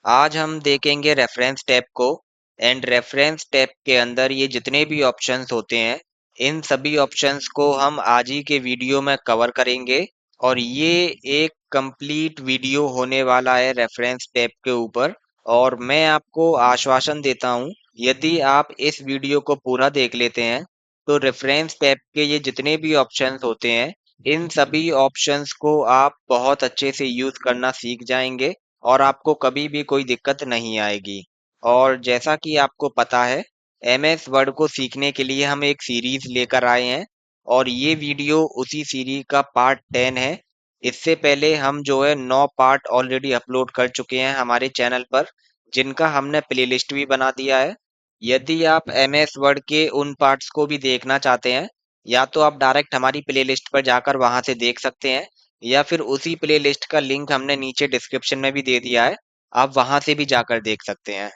आज हम देखेंगे रेफरेंस टैब को। एंड रेफरेंस टैब के अंदर ये जितने भी ऑप्शंस होते हैं, इन सभी ऑप्शंस को हम आज ही के वीडियो में कवर करेंगे। और ये एक कंप्लीट वीडियो होने वाला है रेफरेंस टैब के ऊपर। और मैं आपको आश्वासन देता हूँ, यदि आप इस वीडियो को पूरा देख लेते हैं तो रेफरेंस टैब के ये जितने भी ऑप्शंस होते हैं, इन सभी ऑप्शंस को आप बहुत अच्छे से यूज करना सीख जाएंगे और आपको कभी भी कोई दिक्कत नहीं आएगी। और जैसा कि आपको पता है, एमएस वर्ड को सीखने के लिए हम एक सीरीज लेकर आए हैं और ये वीडियो उसी सीरीज का पार्ट 10 है। इससे पहले हम जो है 9 पार्ट ऑलरेडी अपलोड कर चुके हैं हमारे चैनल पर, जिनका हमने प्लेलिस्ट भी बना दिया है। यदि आप एमएस वर्ड के उन पार्ट्स को भी देखना चाहते हैं, या तो आप डायरेक्ट हमारी प्लेलिस्ट पर जाकर वहां से देख सकते हैं, या फिर उसी प्लेलिस्ट का लिंक हमने नीचे डिस्क्रिप्शन में भी दे दिया है, आप वहां से भी जाकर देख सकते हैं।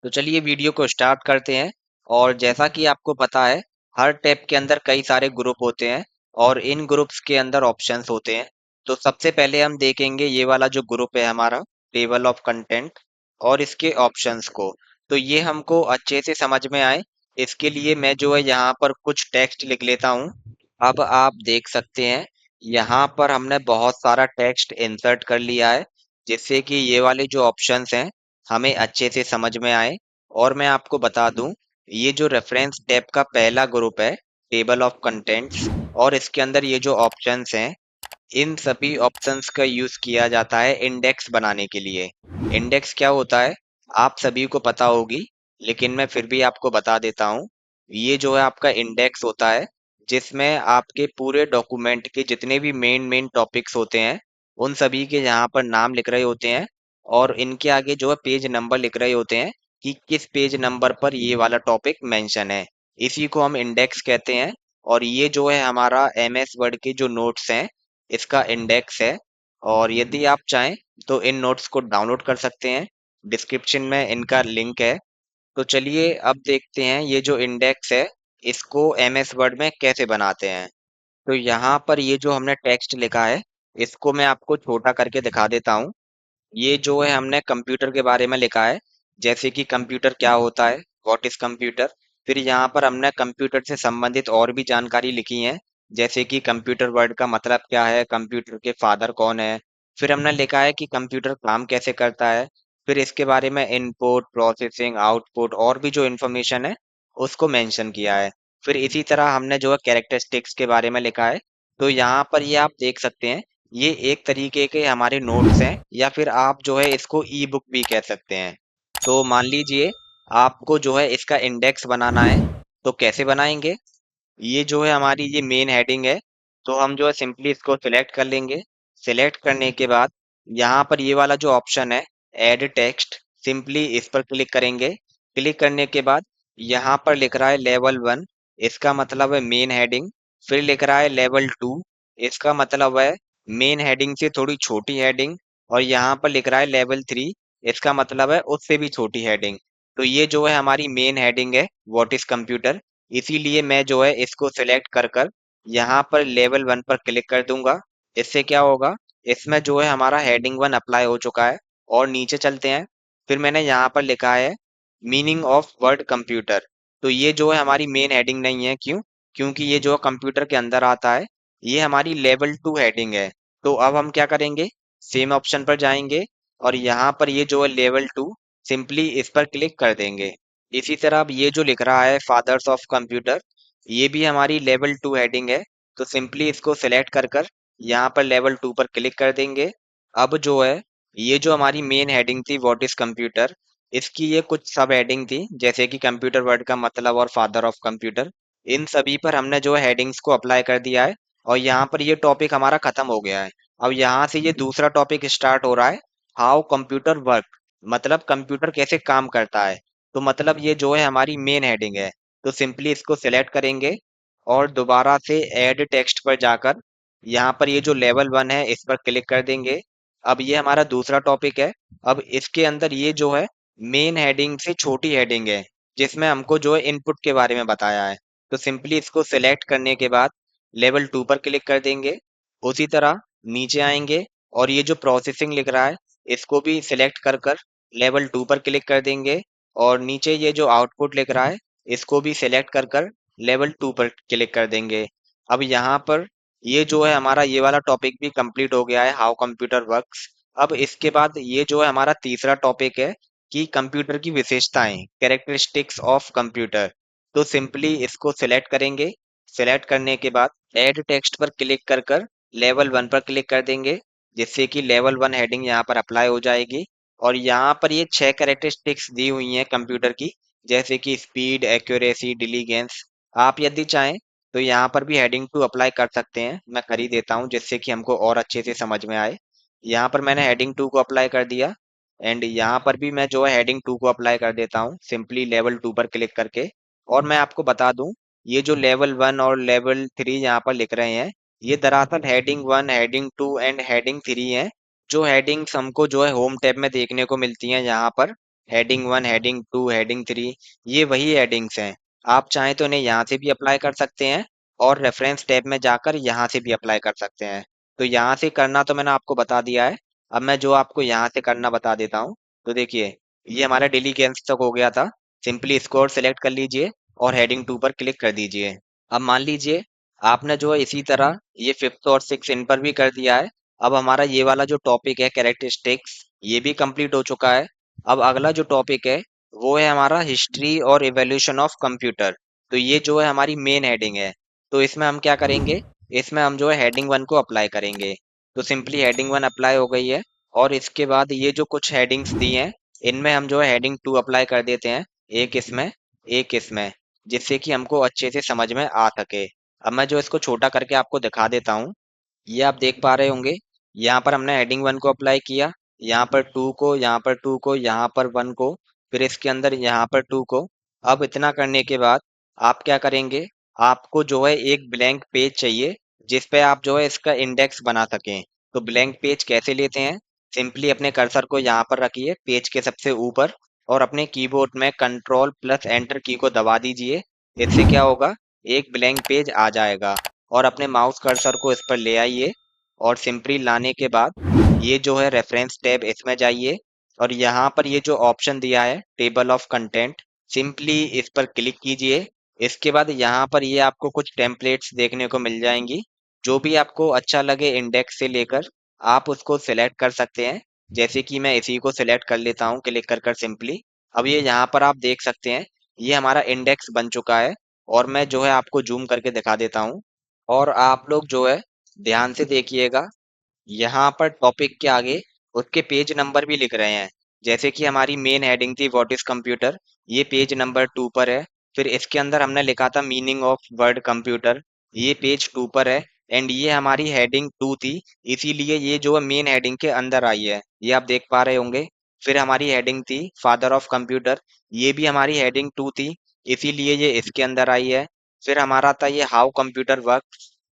तो चलिए वीडियो को स्टार्ट करते हैं। और जैसा कि आपको पता है, हर टैब के अंदर कई सारे ग्रुप होते हैं और इन ग्रुप्स के अंदर ऑप्शंस होते हैं। तो सबसे पहले हम देखेंगे ये वाला जो ग्रुप है हमारा, टेबल ऑफ कंटेंट, और इसके ऑप्शंस को। तो ये हमको अच्छे से समझ में आए, इसके लिए मैं जो है यहाँ पर कुछ टेक्स्ट लिख लेता हूँ। अब आप देख सकते हैं, यहाँ पर हमने बहुत सारा टेक्स्ट इंसर्ट कर लिया है, जिससे कि ये वाले जो ऑप्शंस हैं हमें अच्छे से समझ में आए। और मैं आपको बता दूं, ये जो रेफरेंस टैब का पहला ग्रुप है, टेबल ऑफ कंटेंट्स, और इसके अंदर ये जो ऑप्शंस हैं, इन सभी ऑप्शंस का यूज किया जाता है इंडेक्स बनाने के लिए। इंडेक्स क्या होता है, आप सभी को पता होगी, लेकिन मैं फिर भी आपको बता देता हूँ। ये जो है आपका इंडेक्स होता है, जिसमें आपके पूरे डॉक्यूमेंट के जितने भी मेन मेन टॉपिक्स होते हैं, उन सभी के यहाँ पर नाम लिख रहे होते हैं। और इनके आगे जो है पेज नंबर लिख रहे होते हैं कि किस पेज नंबर पर ये वाला टॉपिक मेंशन है। इसी को हम इंडेक्स कहते हैं। और ये जो है हमारा एमएस वर्ड के जो नोट्स हैं, इसका इंडेक्स है। और यदि आप चाहें तो इन नोट्स को डाउनलोड कर सकते हैं, डिस्क्रिप्शन में इनका लिंक है। तो चलिए अब देखते हैं ये जो इंडेक्स है, इसको एमएस वर्ड में कैसे बनाते हैं। तो यहाँ पर ये जो हमने टेक्स्ट लिखा है, इसको मैं आपको छोटा करके दिखा देता हूँ। ये जो है हमने कंप्यूटर के बारे में लिखा है, जैसे कि कंप्यूटर क्या होता है, व्हाट इज कंप्यूटर। फिर यहाँ पर हमने कंप्यूटर से संबंधित और भी जानकारी लिखी है, जैसे कि कंप्यूटर वर्ड का मतलब क्या है, कंप्यूटर के फादर कौन है। फिर हमने लिखा है कि कंप्यूटर काम कैसे करता है। फिर इसके बारे में इनपुट, प्रोसेसिंग, आउटपुट और भी जो इन्फॉर्मेशन है, उसको मेंशन किया है। फिर इसी तरह हमने जो है कैरेक्टरिस्टिक्स के बारे में लिखा है। तो यहाँ पर ये आप देख सकते हैं, ये एक तरीके के हमारे नोट्स हैं, या फिर आप जो है इसको ई बुक भी कह सकते हैं। तो मान लीजिए आपको जो है इसका इंडेक्स बनाना है, तो कैसे बनाएंगे। ये जो है हमारी ये मेन हेडिंग है, तो हम जो है सिंपली इसको सिलेक्ट कर लेंगे। सिलेक्ट करने के बाद यहाँ पर ये वाला जो ऑप्शन है, ऐड टेक्स्ट, सिंपली इस पर क्लिक करेंगे। क्लिक करने के बाद यहाँ पर लिख रहा है लेवल 1, इसका मतलब है मेन हेडिंग। फिर लिख रहा है लेवल 2, इसका मतलब है मेन हेडिंग से थोड़ी छोटी हेडिंग। और यहाँ पर लिख रहा है लेवल 3, इसका मतलब है उससे भी छोटी हेडिंग। तो ये जो है हमारी मेन हेडिंग है, व्हाट इज कंप्यूटर। इसीलिए मैं जो है इसको सिलेक्ट कर कर यहाँ पर लेवल 1 पर क्लिक कर दूंगा। इससे क्या होगा, इसमें जो है हमारा हेडिंग 1 अप्लाई हो चुका है। और नीचे चलते हैं। फिर मैंने यहाँ पर लिखा है मीनिंग ऑफ वर्ड कंप्यूटर। तो ये जो है हमारी मेन हेडिंग नहीं है, क्यों, क्योंकि ये जो है कंप्यूटर के अंदर आता है। ये हमारी लेवल 2 हेडिंग है। तो अब हम क्या करेंगे, सेम ऑप्शन पर जाएंगे और यहाँ पर ये जो है लेवल 2, सिंपली इस पर क्लिक कर देंगे। इसी तरह अब ये जो लिख रहा है फादर्स ऑफ कंप्यूटर, ये भी हमारी लेवल 2 हेडिंग है। तो सिंपली इसको सिलेक्ट कर कर यहाँ पर लेवल 2 पर क्लिक कर देंगे। अब जो है ये जो हमारी मेन हेडिंग थी, व्हाट इज कंप्यूटर, इसकी ये कुछ सब हेडिंग थी, जैसे कि कंप्यूटर वर्ड का मतलब और फादर ऑफ कंप्यूटर। इन सभी पर हमने जो है हेडिंग्स को अप्लाई कर दिया है। और यहाँ पर ये टॉपिक हमारा खत्म हो गया है। अब यहाँ से ये दूसरा टॉपिक स्टार्ट हो रहा है, हाउ कंप्यूटर वर्क, मतलब कंप्यूटर कैसे काम करता है। तो मतलब ये जो है हमारी मेन हेडिंग है। तो सिंपली इसको सिलेक्ट करेंगे और दोबारा से ऐड टेक्स्ट पर जाकर यहाँ पर ये जो लेवल 1 है, इस पर क्लिक कर देंगे। अब ये हमारा दूसरा टॉपिक है। अब इसके अंदर ये जो है मेन हेडिंग से छोटी हेडिंग है, जिसमें हमको जो है इनपुट के बारे में बताया है। तो सिंपली इसको सिलेक्ट करने के बाद लेवल 2 पर क्लिक कर देंगे। उसी तरह नीचे आएंगे और ये जो प्रोसेसिंग लिख रहा है, इसको भी सिलेक्ट कर कर लेवल 2 पर क्लिक कर देंगे और नीचे ये जो आउटपुट लिख रहा है इसको भी सिलेक्ट कर कर लेवल 2 पर क्लिक कर देंगे। अब यहाँ पर ये जो है हमारा ये वाला टॉपिक भी कंप्लीट हो गया है, हाउ कंप्यूटर वर्क्स। अब इसके बाद ये जो है हमारा तीसरा टॉपिक है कि कंप्यूटर की विशेषताएं, कैरेक्टरिस्टिक्स ऑफ कंप्यूटर। तो सिंपली इसको सिलेक्ट करेंगे। सिलेक्ट करने के बाद ऐड टेक्स्ट पर क्लिक कर कर लेवल 1 पर क्लिक कर देंगे, जिससे कि लेवल 1 हेडिंग यहाँ पर अप्लाई हो जाएगी। और यहाँ पर ये 6 कैरेक्टरिस्टिक्स दी हुई हैं कंप्यूटर की, जैसे कि स्पीड, एक्यूरेसी, डिलीगेंस। आप यदि चाहें तो यहाँ पर भी हेडिंग 2 अप्लाई कर सकते हैं। मैं कर ही देता हूँ जिससे कि हमको और अच्छे से समझ में आए। यहाँ पर मैंने हेडिंग 2 को अप्लाई कर दिया एंड यहाँ पर भी मैं जो है हेडिंग 2 को अप्लाई कर देता हूँ सिंपली लेवल 2 पर क्लिक करके। और मैं आपको बता दूं, ये जो लेवल 1 और लेवल 3 यहाँ पर लिख रहे हैं, ये दरअसल हेडिंग 1, हेडिंग 2 एंड हेडिंग 3 है। जो हेडिंग्स हमको जो है होम टैब में देखने को मिलती हैं यहाँ पर, हेडिंग 1, हेडिंग 2, हेडिंग 3, ये वही हेडिंग्स हैं। आप चाहें तो इन्हें यहाँ से भी अप्लाई कर सकते हैं और रेफरेंस टैब में जाकर यहाँ से भी अप्लाई कर सकते हैं। तो यहाँ से करना तो मैंने आपको बता दिया है। अब मैं जो आपको यहाँ से करना बता देता हूँ। तो देखिए, ये हमारा डिलीगेंस तक हो गया था। सिंपली इसको और सेलेक्ट कर लीजिए और हेडिंग 2 पर क्लिक कर दीजिए। अब मान लीजिए आपने जो है इसी तरह ये फिफ्थ और सिक्स इन पर भी कर दिया है। अब हमारा ये वाला जो टॉपिक है कैरेक्टरिस्टिक्स, ये भी कंप्लीट हो चुका है। अब अगला जो टॉपिक है वो है हमारा हिस्ट्री और इवोल्यूशन ऑफ कंप्यूटर। तो ये जो है हमारी मेन हेडिंग है। तो इसमें हम क्या करेंगे, इसमें हम जो है हेडिंग 1 को अप्लाई करेंगे। तो सिंपली हेडिंग 1 अप्लाई हो गई है और इसके बाद ये जो कुछ हेडिंग्स दी हैं इनमें हम जो है हेडिंग 2 अप्लाई कर देते हैं, एक इसमें, एक इसमें, जिससे कि हमको अच्छे से समझ में आ सके। अब मैं जो इसको छोटा करके आपको दिखा देता हूँ। ये आप देख पा रहे होंगे, यहाँ पर हमने हेडिंग 1 को अप्लाई किया, यहाँ पर 2 को, यहाँ पर 2 को, यहाँ पर 1 को, फिर इसके अंदर यहाँ पर 2 को। अब इतना करने के बाद आप क्या करेंगे, आपको जो है एक ब्लैंक पेज चाहिए जिस पे आप जो है इसका इंडेक्स बना सकें। तो ब्लैंक पेज कैसे लेते हैं, सिंपली अपने कर्सर को यहाँ पर रखिए पेज के सबसे ऊपर और अपने कीबोर्ड में कंट्रोल प्लस एंटर की को दबा दीजिए। इससे क्या होगा, एक ब्लैंक पेज आ जाएगा। और अपने माउस कर्सर को इस पर ले आइए और सिंपली लाने के बाद ये जो है रेफरेंस टैब इसमें जाइए और यहाँ पर ये जो ऑप्शन दिया है टेबल ऑफ कंटेंट, सिंपली इस पर क्लिक कीजिए। इसके बाद यहाँ पर ये आपको कुछ टेम्पलेट्स देखने को मिल जाएंगी। जो भी आपको अच्छा लगे इंडेक्स से लेकर आप उसको सिलेक्ट कर सकते हैं। जैसे कि मैं इसी को सिलेक्ट कर लेता हूँ क्लिक कर कर सिंपली। अब ये यहाँ पर आप देख सकते हैं ये हमारा इंडेक्स बन चुका है। और मैं जो है आपको जूम करके दिखा देता हूँ और आप लोग जो है ध्यान से देखिएगा, यहाँ पर टॉपिक के आगे उसके पेज नंबर भी लिख रहे हैं। जैसे कि हमारी मेन हेडिंग थी व्हाट इज कंप्यूटर, ये पेज नंबर 2 पर है। फिर इसके अंदर हमने लिखा था मीनिंग ऑफ वर्ड कंप्यूटर, ये पेज 2 पर है। एंड ये हमारी हेडिंग 2 थी, इसीलिए ये जो है मेन हेडिंग के अंदर आई है, ये आप देख पा रहे होंगे। फिर हमारी हेडिंग थी फादर ऑफ कंप्यूटर, ये भी हमारी हेडिंग 2 थी, इसीलिए ये इसके अंदर आई है। फिर हमारा था ये हाउ कंप्यूटर वर्क,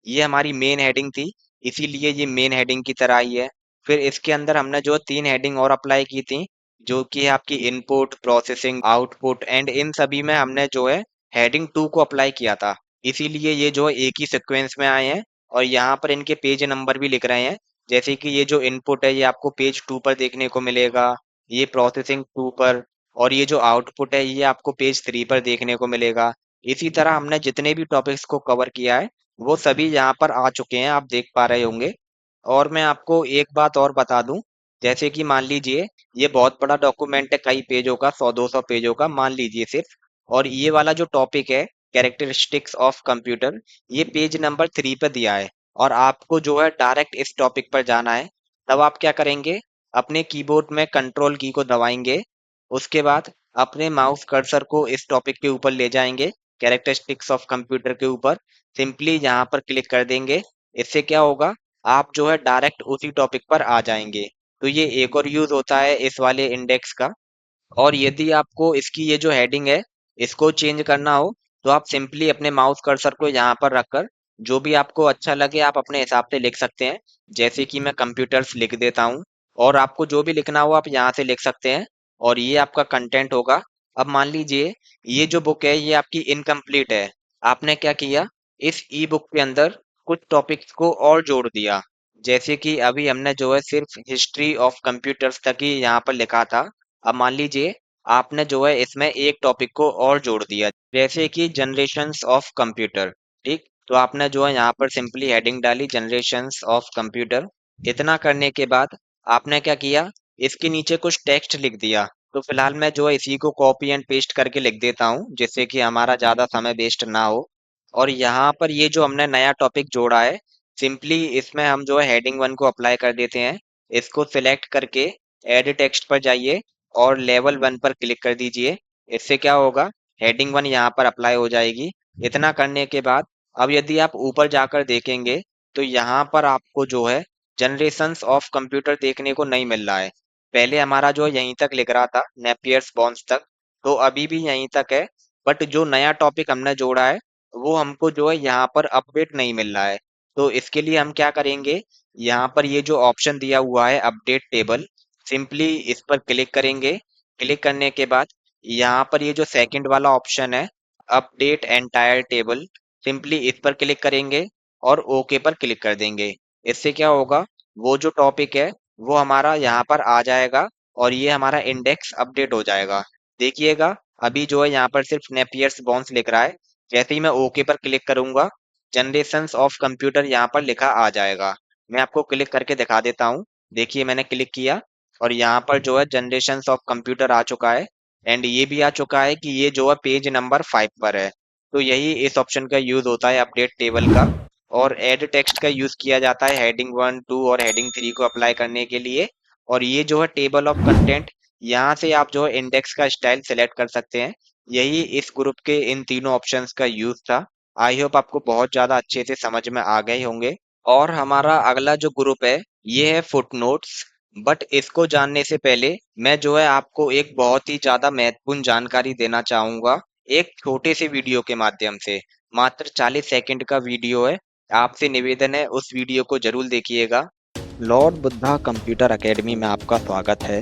ये हमारी मेन हेडिंग थी, इसीलिए ये मेन हेडिंग की तरह आई है। फिर इसके अंदर हमने जो 3 हेडिंग और अप्लाई की थी, जो कि है आपकी input, processing, output and in सभी में हमने जो है हेडिंग 2 को अप्लाई किया था। इसीलिए ये जो है एक ही सीक्वेंस में आए हैं और यहाँ पर इनके पेज नंबर भी लिख रहे हैं। जैसे कि ये जो इनपुट है ये आपको पेज 2 पर देखने को मिलेगा, ये प्रोसेसिंग 2 पर, और ये जो आउटपुट है ये आपको पेज 3 पर देखने को मिलेगा। इसी तरह हमने जितने भी टॉपिक्स को कवर किया है वो सभी यहाँ पर आ चुके हैं, आप देख पा रहे होंगे। और मैं आपको एक बात और बता दूं, जैसे कि मान लीजिए ये बहुत बड़ा डॉक्यूमेंट है, कई पेजों का, 100-200 पेजों का मान लीजिए सिर्फ। और ये वाला जो टॉपिक है कैरेक्टरिस्टिक्स ऑफ कंप्यूटर, ये पेज नंबर 3 पे दिया है और आपको जो है डायरेक्ट इस टॉपिक पर जाना है। तब आप क्या करेंगे, अपने कीबोर्ड में कंट्रोल की को दबाएंगे, उसके बाद अपने माउस कर्सर को इस टॉपिक के ऊपर ले जाएंगे, कैरेक्टरिस्टिक्स ऑफ कंप्यूटर के ऊपर, सिंपली यहाँ पर क्लिक कर देंगे। इससे क्या होगा, आप जो है डायरेक्ट उसी टॉपिक पर आ जाएंगे। तो ये एक और यूज होता है इस वाले इंडेक्स का। और यदि आपको इसकी ये जो हेडिंग है इसको चेंज करना हो तो आप सिंपली अपने माउस कर्सर को यहाँ पर रखकर जो भी आपको अच्छा लगे आप अपने हिसाब से लिख सकते हैं। जैसे कि मैं कंप्यूटर्स लिख देता हूँ और आपको जो भी लिखना हो आप यहाँ से लिख सकते हैं और ये आपका कंटेंट होगा। अब मान लीजिए ये जो बुक है ये आपकी इनकम्प्लीट है, आपने क्या किया, इस ई बुक के अंदर कुछ टॉपिक्स को और जोड़ दिया। जैसे कि अभी हमने जो है सिर्फ हिस्ट्री ऑफ कंप्यूटर्स तक ही यहाँ पर लिखा था, अब मान लीजिए आपने जो है इसमें एक टॉपिक को और जोड़ दिया, जैसे कि जनरेशंस ऑफ कंप्यूटर। ठीक, तो आपने जो है यहाँ पर सिंपली हेडिंग डाली जनरेशंस ऑफ कंप्यूटर। इतना करने के बाद आपने क्या किया, इसके नीचे कुछ टेक्स्ट लिख दिया। तो फिलहाल मैं जो है इसी को कॉपी एंड पेस्ट करके लिख देता हूँ, जिससे कि हमारा ज्यादा समय वेस्ट ना हो। और यहाँ पर ये जो हमने नया टॉपिक जोड़ा है, सिंपली इसमें हम जो है हेडिंग 1 को अप्लाई कर देते हैं। इसको सिलेक्ट करके एड टेक्स्ट पर जाइए और लेवल 1 पर क्लिक कर दीजिए। इससे क्या होगा, हेडिंग 1 यहाँ पर अप्लाई हो जाएगी। इतना करने के बाद अब यदि आप ऊपर जाकर देखेंगे तो यहाँ पर आपको जो है जनरेशंस ऑफ कंप्यूटर देखने को नहीं मिल रहा है। पहले हमारा जो यहीं तक लिख रहा था, नेपियर्स बॉन्स तक, तो अभी भी यहीं तक है। बट जो नया टॉपिक हमने जोड़ा है वो हमको जो है यहाँ पर अपडेट नहीं मिल रहा है। तो इसके लिए हम क्या करेंगे, यहाँ पर ये जो ऑप्शन दिया हुआ है अपडेट टेबल, सिंपली इस पर क्लिक करेंगे। क्लिक करने के बाद यहाँ पर ये जो सेकंड वाला ऑप्शन है अपडेट एंटायर टेबल, सिंपली इस पर क्लिक करेंगे और ओके पर क्लिक कर देंगे। इससे क्या होगा, वो जो टॉपिक है वो हमारा यहाँ पर आ जाएगा और ये हमारा इंडेक्स अपडेट हो जाएगा। देखिएगा, अभी जो है यहाँ पर सिर्फ नेपियर्स बॉन्स लिख रहा है। जैसे ही मैं ओके पर क्लिक करूंगा, जनरेशंस ऑफ कंप्यूटर यहाँ पर लिखा आ जाएगा। मैं आपको क्लिक करके दिखा देता हूँ। देखिए मैंने क्लिक किया और यहाँ पर जो है जनरेशंस ऑफ कंप्यूटर आ चुका है। एंड ये भी आ चुका है कि ये जो है पेज नंबर 5 पर है। तो यही इस ऑप्शन का यूज होता है अपडेट टेबल का। और एड टेक्स्ट का यूज किया जाता है हेडिंग 1, 2 और हेडिंग 3 को अप्लाई करने के लिए। और ये जो है टेबल ऑफ कंटेंट, यहाँ से आप जो है इंडेक्स का स्टाइल सेलेक्ट कर सकते हैं। यही इस ग्रुप के इन तीनों ऑप्शंस का यूज था। आई होप आपको बहुत ज्यादा अच्छे से समझ में आ गए होंगे। और हमारा अगला जो ग्रुप है ये है फुटनोट्स। बट इसको जानने से पहले मैं जो है आपको एक बहुत ही ज्यादा महत्वपूर्ण जानकारी देना चाहूंगा, एक छोटे से वीडियो के माध्यम से। मात्र 40 सेकंड का वीडियो है। आपसे निवेदन है उस वीडियो को जरूर देखिएगा। लॉर्ड बुद्धा कंप्यूटर एकेडमी में आपका स्वागत है।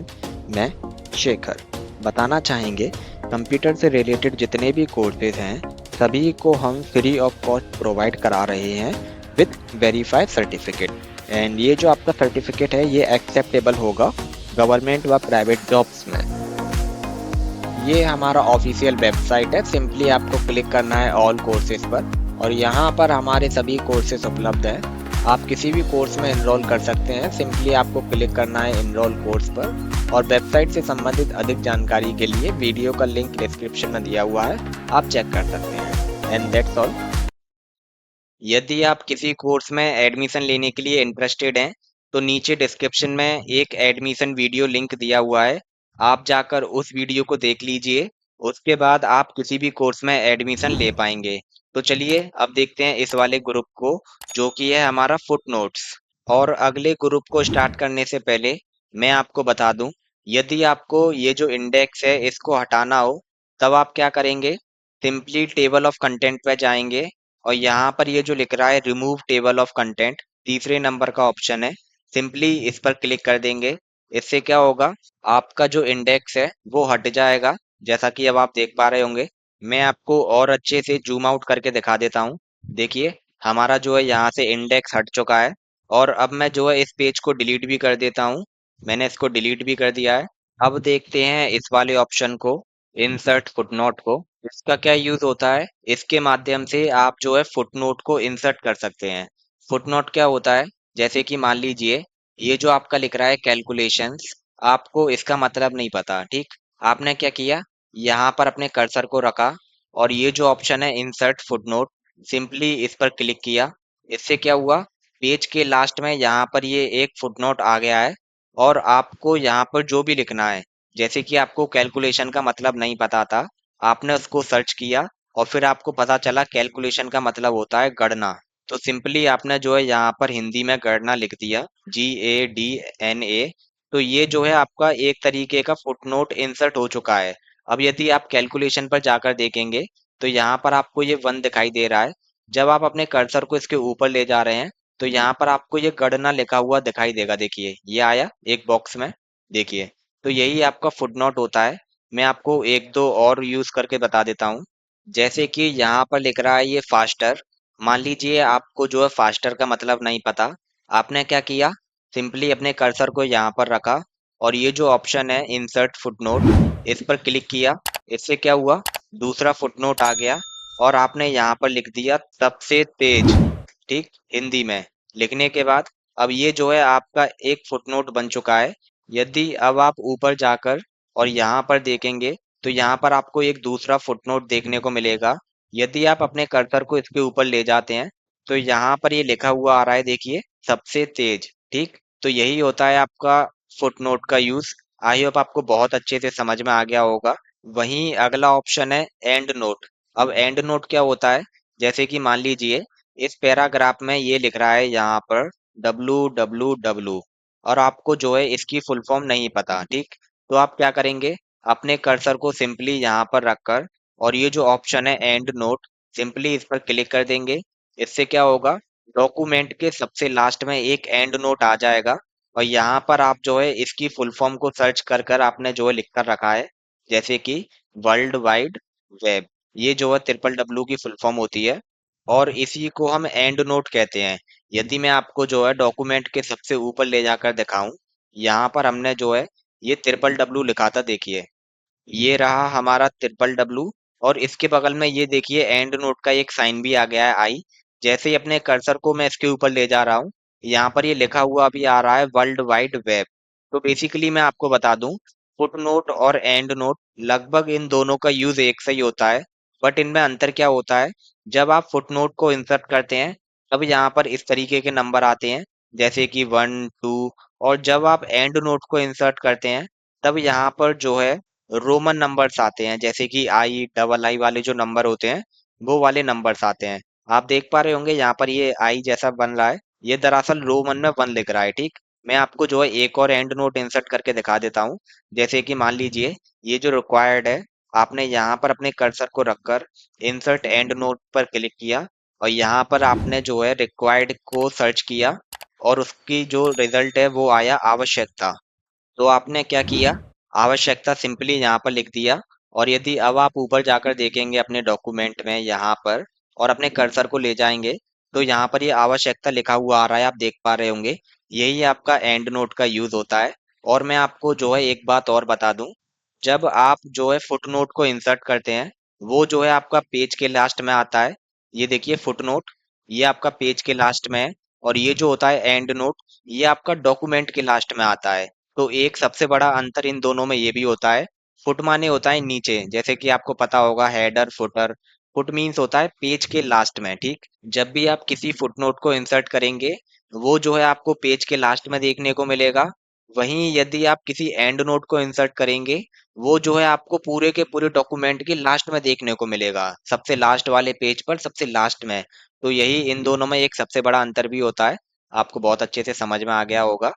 मैं शेखर बताना चाहेंगे, कंप्यूटर से रिलेटेड जितने भी कोर्सेज हैं सभी को हम फ्री ऑफ कॉस्ट प्रोवाइड करा रहे हैं विद वेरीफाइड सर्टिफिकेट। एंड ये जो आपका सर्टिफिकेट है ये एक्सेप्टेबल होगा गवर्नमेंट व प्राइवेट जॉब्स में। ये हमारा ऑफिशियल वेबसाइट है, सिंपली आपको क्लिक करना है ऑल कोर्सेज पर और यहाँ पर हमारे सभी कोर्सेज उपलब्ध हैं। आप किसी भी कोर्स में एनरोल कर सकते हैं, सिंपली आपको क्लिक करना है एनरोल कोर्स पर। और वेबसाइट से संबंधित अधिक जानकारी के लिए वीडियो का लिंक डिस्क्रिप्शन में दिया हुआ है, आप चेक कर सकते हैं। And that's all. यदि आप किसी कोर्स में एडमिशन लेने के लिए इंटरेस्टेड हैं तो नीचे डिस्क्रिप्शन में एक एडमिशन वीडियो लिंक दिया हुआ है, आप जाकर उस वीडियो को देख लीजिए। उसके बाद आप किसी भी कोर्स में एडमिशन ले पाएंगे। तो चलिए अब देखते हैं इस वाले ग्रुप को, जो कि है हमारा फुटनोट्स। और अगले ग्रुप को स्टार्ट करने से पहले मैं आपको बता दूं, यदि आपको ये जो इंडेक्स है इसको हटाना हो तब आप क्या करेंगे, सिंपली टेबल ऑफ कंटेंट पे जाएंगे और यहाँ पर ये जो लिख रहा है रिमूव टेबल ऑफ कंटेंट, तीसरे नंबर का ऑप्शन है, सिंपली इस पर क्लिक कर देंगे। इससे क्या होगा, आपका जो इंडेक्स है वो हट जाएगा, जैसा कि अब आप देख पा रहे होंगे। मैं आपको और अच्छे से जूम आउट करके दिखा देता हूँ। देखिए हमारा जो है यहाँ से इंडेक्स हट चुका है। और अब मैं जो है इस पेज को डिलीट भी कर देता हूँ। मैंने इसको डिलीट भी कर दिया है। अब देखते हैं इस वाले ऑप्शन को, इंसर्ट फुटनोट को। इसका क्या यूज होता है, इसके माध्यम से आप जो है फुटनोट को इंसर्ट कर सकते हैं। फुटनोट क्या होता है, जैसे कि मान लीजिए ये जो आपका लिख रहा है कैलकुलेशंस, आपको इसका मतलब नहीं पता। ठीक, आपने क्या किया, यहाँ पर अपने कर्सर को रखा और ये जो ऑप्शन है इंसर्ट फुटनोट, सिंपली इस पर क्लिक किया। इससे क्या हुआ, पेज के लास्ट में यहाँ पर ये एक फुटनोट आ गया है। और आपको यहाँ पर जो भी लिखना है, जैसे कि आपको कैलकुलेशन का मतलब नहीं पता था, आपने उसको सर्च किया और फिर आपको पता चला कैलकुलेशन का मतलब होता है गणना। तो सिंपली आपने जो है यहाँ पर हिंदी में गणना लिख दिया, GADNA। तो ये जो है आपका एक तरीके का फुटनोट इंसर्ट हो चुका है। अब यदि आप कैलकुलेशन पर जाकर देखेंगे तो यहाँ पर आपको ये 1 दिखाई दे रहा है। जब आप अपने कर्सर को इसके ऊपर ले जा रहे हैं तो यहाँ पर आपको ये गणना लिखा हुआ दिखाई देगा। देखिए ये आया एक बॉक्स में, देखिए। तो यही आपका फुटनोट होता है। मैं आपको एक दो और यूज करके बता देता हूँ। जैसे कि यहाँ पर लिख रहा है ये फास्टर। मान लीजिए आपको जो है फास्टर का मतलब नहीं पता, आपने क्या किया, सिंपली अपने कर्सर को यहाँ पर रखा और ये जो ऑप्शन है इंसर्ट फुटनोट, इस पर क्लिक किया। इससे क्या हुआ, दूसरा फुटनोट आ गया और आपने यहाँ पर लिख दिया सबसे तेज, ठीक, हिंदी में लिखने के बाद अब ये जो है आपका एक फुटनोट बन चुका है। यदि अब आप ऊपर जाकर और यहाँ पर देखेंगे तो यहाँ पर आपको एक दूसरा फुटनोट देखने को मिलेगा। यदि आप अपने कर्सर को इसके ऊपर ले जाते हैं तो यहाँ पर ये लिखा हुआ आ रहा है, देखिए, सबसे तेज, ठीक। तो यही होता है आपका फुटनोट का यूज। आई होप आपको बहुत अच्छे से समझ में आ गया होगा। वहीं अगला ऑप्शन है एंड नोट। अब एंड नोट क्या होता है, जैसे कि मान लीजिए इस पैराग्राफ में ये लिख रहा है यहाँ पर www, और आपको जो है इसकी फुल फॉर्म नहीं पता, ठीक। तो आप क्या करेंगे, अपने कर्सर को सिंपली यहाँ पर रखकर और ये जो ऑप्शन है एंड नोट, सिंपली इस पर क्लिक कर देंगे। इससे क्या होगा, डॉक्यूमेंट के सबसे लास्ट में एक एंड नोट आ जाएगा और यहाँ पर आप जो है इसकी फुल फॉर्म को सर्च कर कर आपने जो है लिख कर रखा है, जैसे कि वर्ल्ड वाइड वेब। ये जो है ट्रिपल डब्ल्यू की फुल फॉर्म होती है और इसी को हम एंड नोट कहते हैं। यदि मैं आपको जो है डॉक्यूमेंट के सबसे ऊपर ले जाकर दिखाऊं, यहाँ पर हमने जो है ये ट्रिपल डब्ल्यू लिखा था, देखिए ये रहा हमारा ट्रिपल डब्ल्यू। और इसके बगल में ये देखिए एंड नोट का एक साइन भी आ गया है, आई। जैसे ही अपने कर्सर को मैं इसके ऊपर ले जा रहा हूँ, यहाँ पर ये लिखा हुआ भी आ रहा है वर्ल्ड वाइड वेब। तो बेसिकली मैं आपको बता दूं, फुट नोट और एंड नोट लगभग इन दोनों का यूज एक से ही होता है। बट इनमें अंतर क्या होता है, जब आप फुट नोट को इंसर्ट करते हैं तब यहाँ पर इस तरीके के नंबर आते हैं, जैसे कि 1 2। और जब आप एंड नोट को इंसर्ट करते हैं तब यहाँ पर जो है रोमन नंबर्स आते हैं, जैसे कि आई डबल आई वाले जो नंबर होते हैं वो वाले नंबर्स आते हैं। आप देख पा रहे होंगे यहाँ पर ये आई जैसा बन रहा है, ये दरअसल रोमन में 1 लिख रहा है, ठीक। मैं आपको जो है एक और एंड नोट इंसर्ट करके दिखा देता हूँ। जैसे कि मान लीजिए ये जो रिक्वायर्ड है, आपने यहाँ पर अपने कर्सर को रखकर इंसर्ट एंड नोट पर क्लिक किया और यहाँ पर आपने जो है रिक्वायर्ड को सर्च किया और उसकी जो रिजल्ट है वो आया आवश्यकता। तो आपने क्या किया, आवश्यकता सिंपली यहाँ पर लिख दिया। और यदि अब आप ऊपर जाकर देखेंगे अपने डॉक्यूमेंट में यहाँ पर और अपने कर्सर को ले जाएंगे तो यहाँ पर ये आवश्यकता लिखा हुआ आ रहा है, आप देख पा रहे होंगे। यही आपका एंड नोट का यूज होता है। और मैं आपको जो है एक बात और बता दूं, जब आप जो है फुट नोट को इंसर्ट करते हैं वो जो है आपका पेज के लास्ट में आता है। ये देखिए फुट नोट, ये आपका पेज के लास्ट में है। और ये जो होता है एंड नोट, ये आपका डॉक्यूमेंट के लास्ट में आता है। तो एक सबसे बड़ा अंतर इन दोनों में ये भी होता है, फुट माने होता है नीचे, जैसे कि आपको पता होगा हेडर फुटर। फुट मीन्स होता है पेज के लास्ट में, ठीक। जब भी आप किसी फुटनोट को इंसर्ट करेंगे वो जो है आपको पेज के लास्ट में देखने को मिलेगा। वहीं यदि आप किसी एंड नोट को इंसर्ट करेंगे वो जो है आपको पूरे के पूरे डॉक्यूमेंट के लास्ट में देखने को मिलेगा, सबसे लास्ट वाले पेज पर सबसे लास्ट में। तो यही इन दोनों में एक सबसे बड़ा अंतर भी होता है, आपको बहुत अच्छे से समझ में आ गया होगा।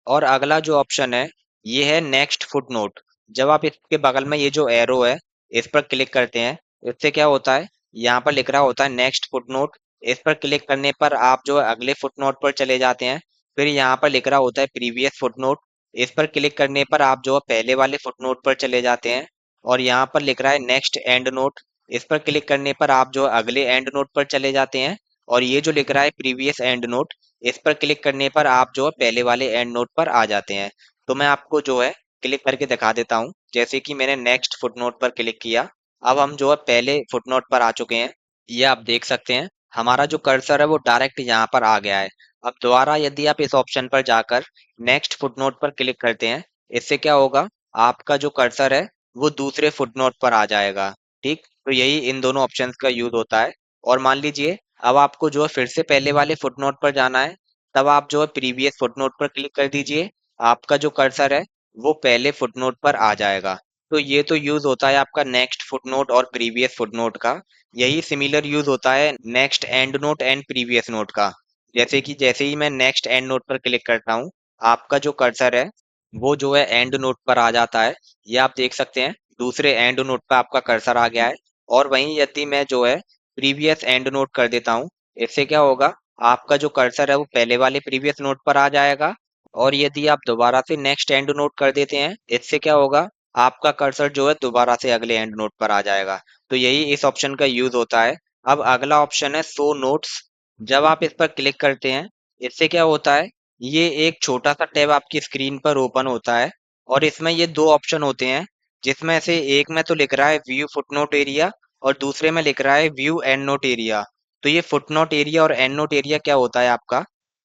और अगला जो ऑप्शन है ये है नेक्स्ट फुटनोट। जब आप इसके बगल में ये जो एरो है इस पर क्लिक करते हैं, इससे क्या होता है, यहाँ पर लिख रहा होता है नेक्स्ट फुटनोट। इस पर क्लिक करने पर आप जो है अगले फुटनोट पर चले जाते हैं। फिर यहाँ पर लिख रहा होता है प्रीवियस फुटनोट। इस पर क्लिक करने पर आप जो है पहले वाले फुटनोट पर चले जाते हैं। और यहाँ पर लिख रहा है नेक्स्ट एंड नोट। इस पर क्लिक करने पर आप जो है अगले एंड नोट पर चले जाते हैं। और ये जो लिख रहा है प्रीवियस एंड नोट, इस पर क्लिक करने पर आप जो है पहले वाले एंड नोट पर आ जाते हैं। तो मैं आपको जो है क्लिक करके दिखा देता हूँ, जैसे कि मैंने नेक्स्ट फुटनोट पर क्लिक किया। अब हम जो है पहले फुटनोट पर आ चुके हैं। ये आप देख सकते हैं हमारा जो कर्सर है वो डायरेक्ट यहाँ पर आ गया है। अब दोबारा यदि आप इस ऑप्शन पर जाकर नेक्स्ट फुटनोट पर क्लिक करते हैं, इससे क्या होगा, आपका जो कर्सर है वो दूसरे फुटनोट पर आ जाएगा, ठीक। तो यही इन दोनों ऑप्शंस का यूज होता है। और मान लीजिए अब आपको जो है फिर से पहले वाले फुटनोट पर जाना है, तब आप जो है प्रीवियस फुटनोट पर क्लिक कर दीजिए। आपका जो कर्सर है वो पहले फुटनोट पर आ जाएगा। तो ये तो यूज होता है आपका नेक्स्ट फुटनोट और प्रीवियस फुटनोट का। यही सिमिलर यूज होता है next and note and previous note का। जैसे कि जैसे ही मैं नेक्स्ट एंड नोट पर क्लिक करता हूँ, आपका जो कर्सर है वो जो है एंड नोट पर आ जाता है। ये आप देख सकते हैं दूसरे एंड नोट पर आपका कर्सर आ गया है। और वहीं यदि मैं जो है प्रीवियस एंड नोट कर देता हूँ, इससे क्या होगा, आपका जो कर्सर है वो पहले वाले प्रीवियस नोट पर आ जाएगा। और यदि आप दोबारा से नेक्स्ट एंड नोट कर देते हैं, इससे क्या होगा, आपका कर्सर जो है दोबारा से अगले एंड नोट पर आ जाएगा। तो यही इस ऑप्शन का यूज होता है। अब अगला ऑप्शन है शो नोट्स। जब आप इस पर क्लिक करते हैं, इससे क्या होता है, ये एक छोटा सा टैब आपकी स्क्रीन पर ओपन होता है और इसमें ये दो ऑप्शन होते हैं, जिसमें से एक में तो लिख रहा है व्यू फुटनोट एरिया और दूसरे में लिख रहा है व्यू एंड नोट एरिया। तो ये फुटनोट एरिया और एंड नोट एरिया क्या होता है आपका?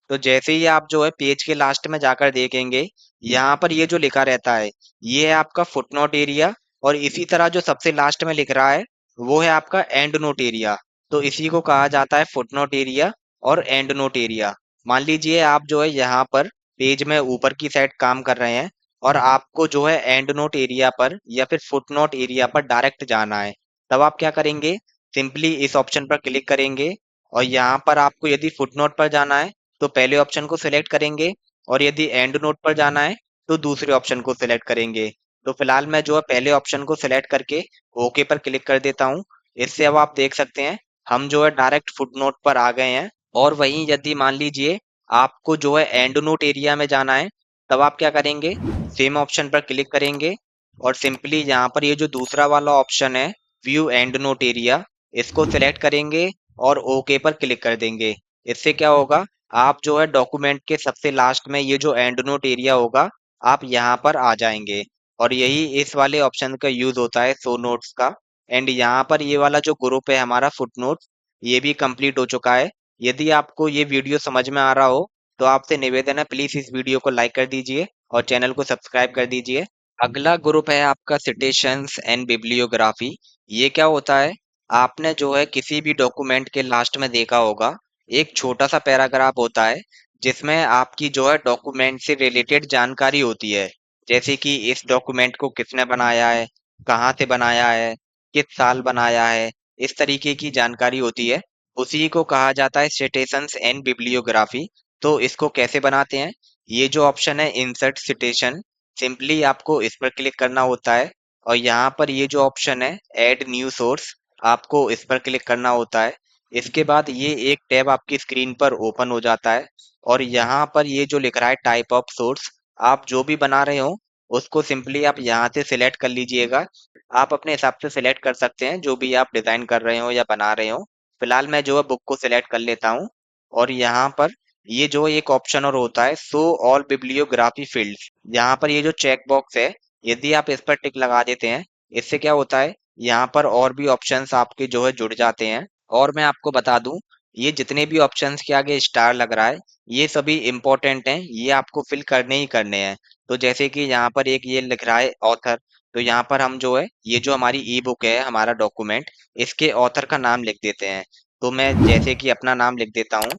तो जैसे ही आप जो है पेज के लास्ट में जाकर देखेंगे, यहाँ पर ये जो लिखा रहता है, ये है आपका फुटनोट एरिया और इसी तरह जो सबसे लास्ट में लिख रहा है, वो है आपका एंड नोट एरिया। तो इसी को कहा जाता है फुटनोट एरिया और एंड नोट एरिया। मान लीजिए आप जो है यहाँ पर पेज में ऊपर की साइड काम कर रहे हैं और आपको जो है एंड नोट एरिया पर या फिर फुट नोट एरिया पर डायरेक्ट जाना है, तब आप क्या करेंगे? सिंपली इस ऑप्शन पर क्लिक करेंगे और यहाँ पर आपको यदि फुट नोट पर जाना है तो पहले ऑप्शन को सिलेक्ट करेंगे और यदि एंड नोट पर जाना है तो दूसरे ऑप्शन को सिलेक्ट करेंगे। तो फिलहाल मैं जो है पहले ऑप्शन को सिलेक्ट करके ओके पर क्लिक कर देता हूँ। इससे अब आप देख सकते हैं हम जो है डायरेक्ट फुट नोट पर आ गए हैं। और वहीं यदि मान लीजिए आपको जो है एंड नोट एरिया में जाना है, तब आप क्या करेंगे? सेम ऑप्शन पर क्लिक करेंगे और सिंपली यहाँ पर ये जो दूसरा वाला ऑप्शन है व्यू एंड नोट एरिया, इसको सिलेक्ट करेंगे और ओके पर क्लिक कर देंगे। इससे क्या होगा? आप जो है डॉक्यूमेंट के सबसे लास्ट में ये जो एंड नोट एरिया होगा, आप यहाँ पर आ जाएंगे। और यही इस वाले ऑप्शन का यूज होता है शो नोट्स का। एंड यहाँ पर ये वाला जो ग्रुप है हमारा फुट नोट, ये भी कंप्लीट हो चुका है। यदि आपको ये वीडियो समझ में आ रहा हो तो आपसे निवेदन है प्लीज इस वीडियो को लाइक कर दीजिए और चैनल को सब्सक्राइब कर दीजिए। अगला ग्रुप है आपका सिटेशंस एंड बिब्लियोग्राफी। ये क्या होता है? आपने जो है किसी भी डॉक्यूमेंट के लास्ट में देखा होगा, एक छोटा सा पैराग्राफ होता है जिसमें आपकी जो है डॉक्यूमेंट से रिलेटेड जानकारी होती है। जैसे कि इस डॉक्यूमेंट को किसने बनाया है, कहाँ से बनाया है, किस साल बनाया है, इस तरीके की जानकारी होती है। उसी को कहा जाता है सिटेशंस एंड बिब्लियोग्राफी। तो इसको कैसे बनाते हैं? ये जो ऑप्शन है इंसर्ट सिटेशन, सिंपली आपको इस पर क्लिक करना होता है और यहाँ पर ये जो ऑप्शन है ऐड न्यू सोर्स, आपको इस पर क्लिक करना होता है। इसके बाद ये एक टैब आपकी स्क्रीन पर ओपन हो जाता है और यहाँ पर ये जो लिख रहा है टाइप ऑफ सोर्स, आप जो भी बना रहे हो उसको सिंपली आप यहाँ से सिलेक्ट कर लीजिएगा। आप अपने हिसाब से सिलेक्ट कर सकते हैं जो भी आप डिजाइन कर रहे हो या बना रहे हो। फिलहाल मैं जो है बुक को सिलेक्ट कर लेता हूँ और यहाँ पर ये जो एक ऑप्शन और होता है शो ऑल बिब्लियोग्राफी फील्ड्स, यहाँ पर ये जो चेक बॉक्स है, यदि आप इस पर टिक लगा देते हैं, इससे क्या होता है यहाँ पर और भी ऑप्शंस आपके जो है जुड़ जाते हैं। और मैं आपको बता दूं, ये जितने भी ऑप्शंस के आगे स्टार लग रहा है, ये सभी इंपॉर्टेंट हैं, ये आपको फिल करने ही करने हैं। तो जैसे कि यहाँ पर एक ये लिख रहा है ऑथर, तो यहाँ पर हम जो है ये जो हमारी ई बुक है हमारा डॉक्यूमेंट, इसके ऑथर का नाम लिख देते हैं। तो मैं जैसे कि अपना नाम लिख देता हूँ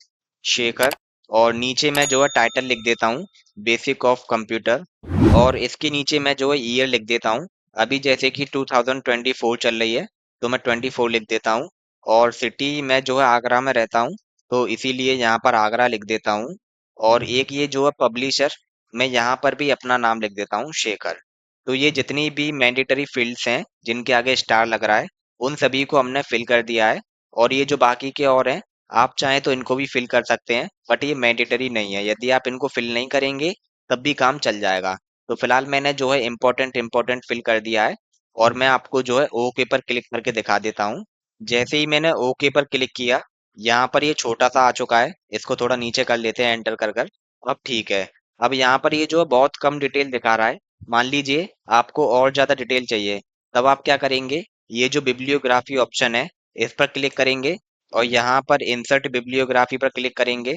शेखर और नीचे मैं जो है टाइटल लिख देता हूँ बेसिक ऑफ कंप्यूटर और इसके नीचे मैं जो है ईयर लिख देता हूँ। अभी जैसे कि 2024 चल रही है तो मैं 24 लिख देता हूँ। और सिटी मैं जो है आगरा में रहता हूँ तो इसीलिए यहाँ पर आगरा लिख देता हूँ। और एक ये जो है पब्लिशर, मैं यहाँ पर भी अपना नाम लिख देता हूँ शेखर। तो ये जितनी भी मैंडेटरी फील्ड्स हैं जिनके आगे स्टार लग रहा है, उन सभी को हमने फिल कर दिया है। और ये जो बाकी के और हैं, आप चाहें तो इनको भी फिल कर सकते हैं बट ये मैंडेटरी नहीं है। यदि आप इनको फिल नहीं करेंगे तब भी काम चल जाएगा। तो फिलहाल मैंने जो है इम्पोर्टेंट इम्पोर्टेंट फिल कर दिया है और मैं आपको जो है ओके पर क्लिक करके दिखा देता हूँ। जैसे ही मैंने ओके पर क्लिक किया, यहाँ पर ये छोटा सा आ चुका है, इसको थोड़ा नीचे कर लेते हैं एंटर कर कर। अब ठीक है। अब यहाँ पर ये जो है बहुत कम डिटेल दिखा रहा है। मान लीजिए आपको और ज्यादा डिटेल चाहिए, तब आप क्या करेंगे? ये जो बिब्लियोग्राफी ऑप्शन है, इस पर क्लिक करेंगे और यहाँ पर इंसर्ट बिब्लियोग्राफी पर क्लिक करेंगे।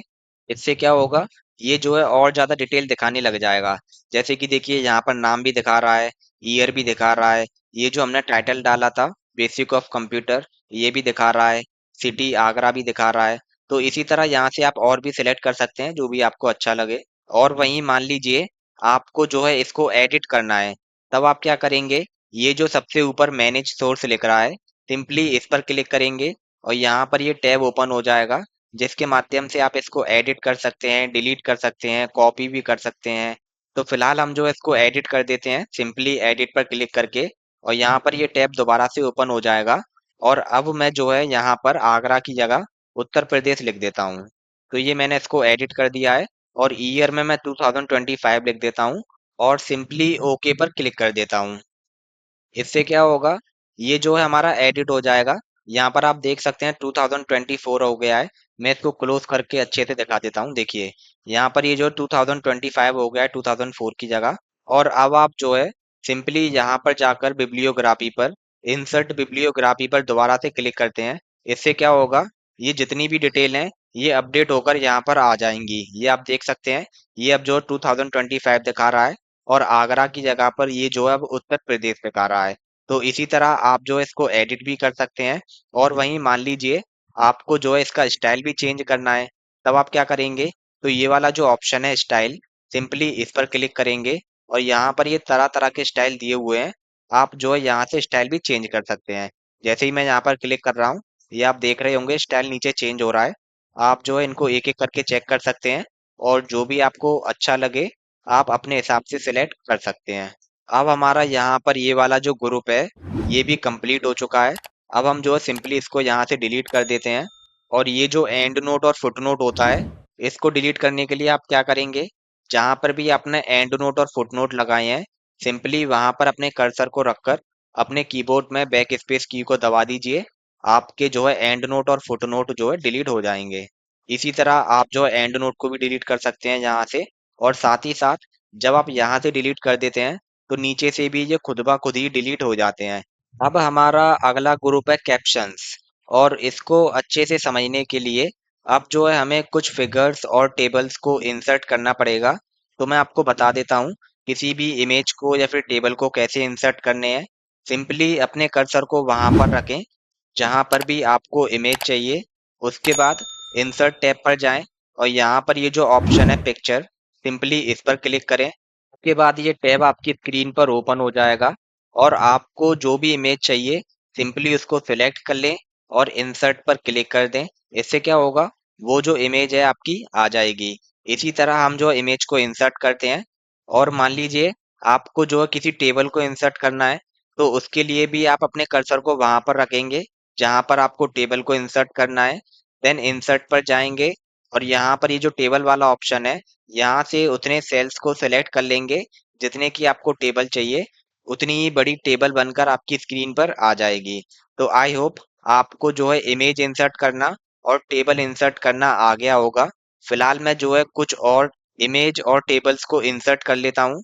इससे क्या होगा? ये जो है और ज्यादा डिटेल दिखाने लग जाएगा। जैसे कि देखिए यहाँ पर नाम भी दिखा रहा है, ईयर भी दिखा रहा है, ये जो हमने टाइटल डाला था बेसिक ऑफ कंप्यूटर, ये भी दिखा रहा है, सिटी आगरा भी दिखा रहा है। तो इसी तरह यहाँ से आप और भी सिलेक्ट कर सकते हैं जो भी आपको अच्छा लगे। और वहीं मान लीजिए आपको जो है इसको एडिट करना है, तब आप क्या करेंगे? ये जो सबसे ऊपर मैनेज सोर्स लिख रहा है, सिंपली इस पर क्लिक करेंगे और यहाँ पर ये टैब ओपन हो जाएगा जिसके माध्यम से आप इसको एडिट कर सकते हैं, डिलीट कर सकते हैं, कॉपी भी कर सकते हैं। तो फिलहाल हम जो है इसको एडिट कर देते हैं सिंपली एडिट पर क्लिक करके और यहाँ पर ये टैब दोबारा से ओपन हो जाएगा। और अब मैं जो है यहाँ पर आगरा की जगह उत्तर प्रदेश लिख देता हूँ। तो ये मैंने इसको एडिट कर दिया है और ईयर में मैं 2025 लिख देता हूँ और सिंपली ओके पर क्लिक कर देता हूँ। इससे क्या होगा? ये जो है हमारा एडिट हो जाएगा। यहाँ पर आप देख सकते हैं 2024 हो गया है। मैं इसको क्लोज करके अच्छे से दिखा देता हूँ, देखिए यहाँ पर ये जो 2025 हो गया है 2004 की जगह। और अब आप जो है सिंपली यहाँ पर जाकर बिब्लियोग्राफी पर, इंसर्ट बिब्लियोग्राफी पर दोबारा से क्लिक करते हैं। इससे क्या होगा, ये जितनी भी डिटेल है ये अपडेट होकर यहाँ पर आ जाएंगी। ये आप देख सकते हैं, ये अब जो 2025 दिखा रहा है और आगरा की जगह पर ये जो है अब उत्तर प्रदेश दिखा रहा है। तो इसी तरह आप जो है इसको एडिट भी कर सकते हैं। और वहीं मान लीजिए आपको जो है इसका स्टाइल भी चेंज करना है, तब आप क्या करेंगे, तो ये वाला जो ऑप्शन है स्टाइल, सिंपली इस पर क्लिक करेंगे और यहाँ पर ये तरह तरह के स्टाइल दिए हुए हैं। आप जो है यहाँ से स्टाइल भी चेंज कर सकते हैं। जैसे ही मैं यहाँ पर क्लिक कर रहा हूँ, ये आप देख रहे होंगे स्टाइल नीचे चेंज हो रहा है। आप जो है इनको एक एक करके चेक कर सकते हैं और जो भी आपको अच्छा लगे आप अपने हिसाब से सिलेक्ट कर सकते हैं। अब हमारा यहाँ पर ये वाला जो ग्रुप है ये भी कंप्लीट हो चुका है। अब हम जो है सिंपली इसको यहाँ से डिलीट कर देते हैं। और ये जो एंड नोट और फुट नोट होता है, इसको डिलीट करने के लिए आप क्या करेंगे, जहां पर भी आपने एंड नोट और फुट नोट लगाए हैं, सिंपली वहां पर अपने कर्सर को रखकर अपने कीबोर्ड में बैक स्पेस की को दबा दीजिए। आपके जो है एंड नोट और फुट नोट जो है डिलीट हो जाएंगे। इसी तरह आप जो है एंड नोट को भी डिलीट कर सकते हैं यहाँ से। और साथ ही साथ जब आप यहाँ से डिलीट कर देते हैं तो नीचे से भी ये खुद ब खुद ही डिलीट हो जाते हैं। अब हमारा अगला ग्रुप है कैप्शंस। और इसको अच्छे से समझने के लिए अब जो है हमें कुछ फिगर्स और टेबल्स को इंसर्ट करना पड़ेगा। तो मैं आपको बता देता हूँ किसी भी इमेज को या फिर टेबल को कैसे इंसर्ट करने हैं। सिंपली अपने कर्सर को वहां पर रखें जहां पर भी आपको इमेज चाहिए। उसके बाद इंसर्ट टैब पर जाएं और यहाँ पर ये जो ऑप्शन है पिक्चर, सिंपली इस पर क्लिक करें। उसके बाद ये टैब आपकी स्क्रीन पर ओपन हो जाएगा और आपको जो भी इमेज चाहिए सिंपली उसको सिलेक्ट कर लें और इंसर्ट पर क्लिक कर दें। इससे क्या होगा, वो जो इमेज है आपकी आ जाएगी। इसी तरह हम जो इमेज को इंसर्ट करते हैं। और मान लीजिए आपको जो है किसी टेबल को इंसर्ट करना है, तो उसके लिए भी आप अपने कर्सर को वहां पर रखेंगे जहां पर आपको टेबल को इंसर्ट करना है। देन इंसर्ट पर जाएंगे और यहाँ पर ये जो टेबल वाला ऑप्शन है, यहाँ से उतने सेल्स को सिलेक्ट कर लेंगे जितने की आपको टेबल चाहिए। उतनी ही बड़ी टेबल बनकर आपकी स्क्रीन पर आ जाएगी। तो आई होप आपको जो है इमेज इंसर्ट करना और टेबल इंसर्ट करना आ गया होगा। फिलहाल मैं जो है कुछ और इमेज और टेबल्स को इंसर्ट कर लेता हूँ।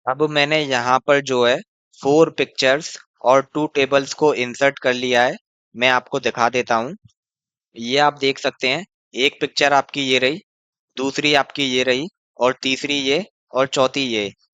अब मैंने यहाँ पर जो है 4 पिक्चर्स और 2 टेबल्स को इंसर्ट कर लिया है। मैं आपको दिखा देता हूँ। ये आप देख सकते हैं, एक पिक्चर आपकी ये रही, दूसरी आपकी ये रही, और तीसरी ये, और चौथी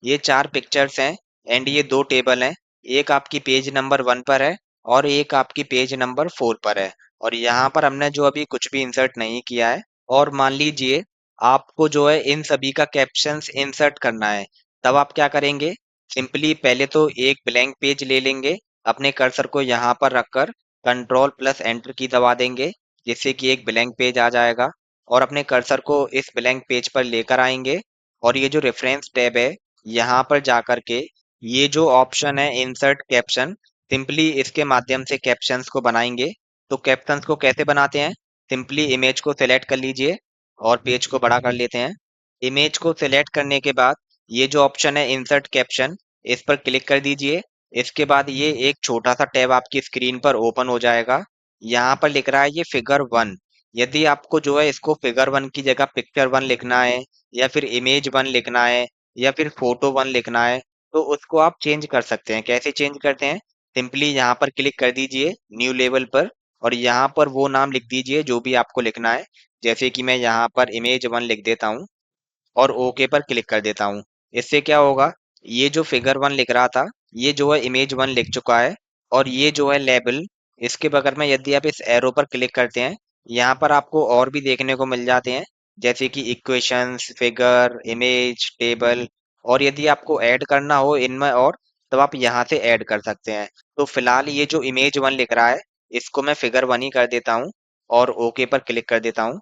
ये 4 पिक्चर्स हैं। एंड ये 2 टेबल हैं। एक आपकी पेज नंबर 1 पर है और एक आपकी पेज नंबर 4 पर है। और यहाँ पर हमने जो अभी कुछ भी इंसर्ट नहीं किया है। और मान लीजिए आपको जो है इन सभी का कैप्शंस इंसर्ट करना है, तब आप क्या करेंगे, सिंपली पहले तो एक ब्लैंक पेज ले लेंगे, अपने कर्सर को यहाँ पर रखकर कंट्रोल प्लस एंटर की दबा देंगे, जिससे कि एक ब्लैंक पेज आ जाएगा। और अपने कर्सर को इस ब्लैंक पेज पर लेकर आएंगे और ये जो रेफरेंस टैब है यहाँ पर जाकर के ये जो ऑप्शन है इंसर्ट कैप्शन, सिंपली इसके माध्यम से कैप्शंस को बनाएंगे। तो कैप्शंस को कैसे बनाते हैं, सिंपली इमेज को सिलेक्ट कर लीजिए और पेज को बड़ा कर लेते हैं। इमेज को सिलेक्ट करने के बाद ये जो ऑप्शन है इंसर्ट कैप्शन, इस पर क्लिक कर दीजिए। इसके बाद ये एक छोटा सा टैब आपकी स्क्रीन पर ओपन हो जाएगा। यहाँ पर लिख रहा है ये फिगर 1। यदि आपको जो है इसको फिगर 1 की जगह पिक्चर 1 लिखना है या फिर इमेज 1 लिखना है या फिर फोटो 1 लिखना है, तो उसको आप चेंज कर सकते हैं। कैसे चेंज करते हैं, सिंपली यहाँ पर क्लिक कर दीजिए न्यू लेवल पर और यहाँ पर वो नाम लिख दीजिए जो भी आपको लिखना है। जैसे कि मैं यहाँ पर इमेज 1 लिख देता हूँ और ओके पर क्लिक कर देता हूँ। इससे क्या होगा, ये जो फिगर 1 लिख रहा था ये जो है इमेज 1 लिख चुका है। और ये जो है लेबल, इसके बगल में यदि आप इस एरो पर क्लिक करते हैं, यहाँ पर आपको और भी देखने को मिल जाते हैं, जैसे कि इक्वेशंस, फिगर, इमेज, टेबल। और यदि आपको ऐड करना हो इनमें और, तब आप यहाँ से ऐड कर सकते हैं। तो फिलहाल ये जो इमेज 1 लिख रहा है इसको मैं फिगर 1 ही कर देता हूँ और ओके पर क्लिक कर देता हूँ।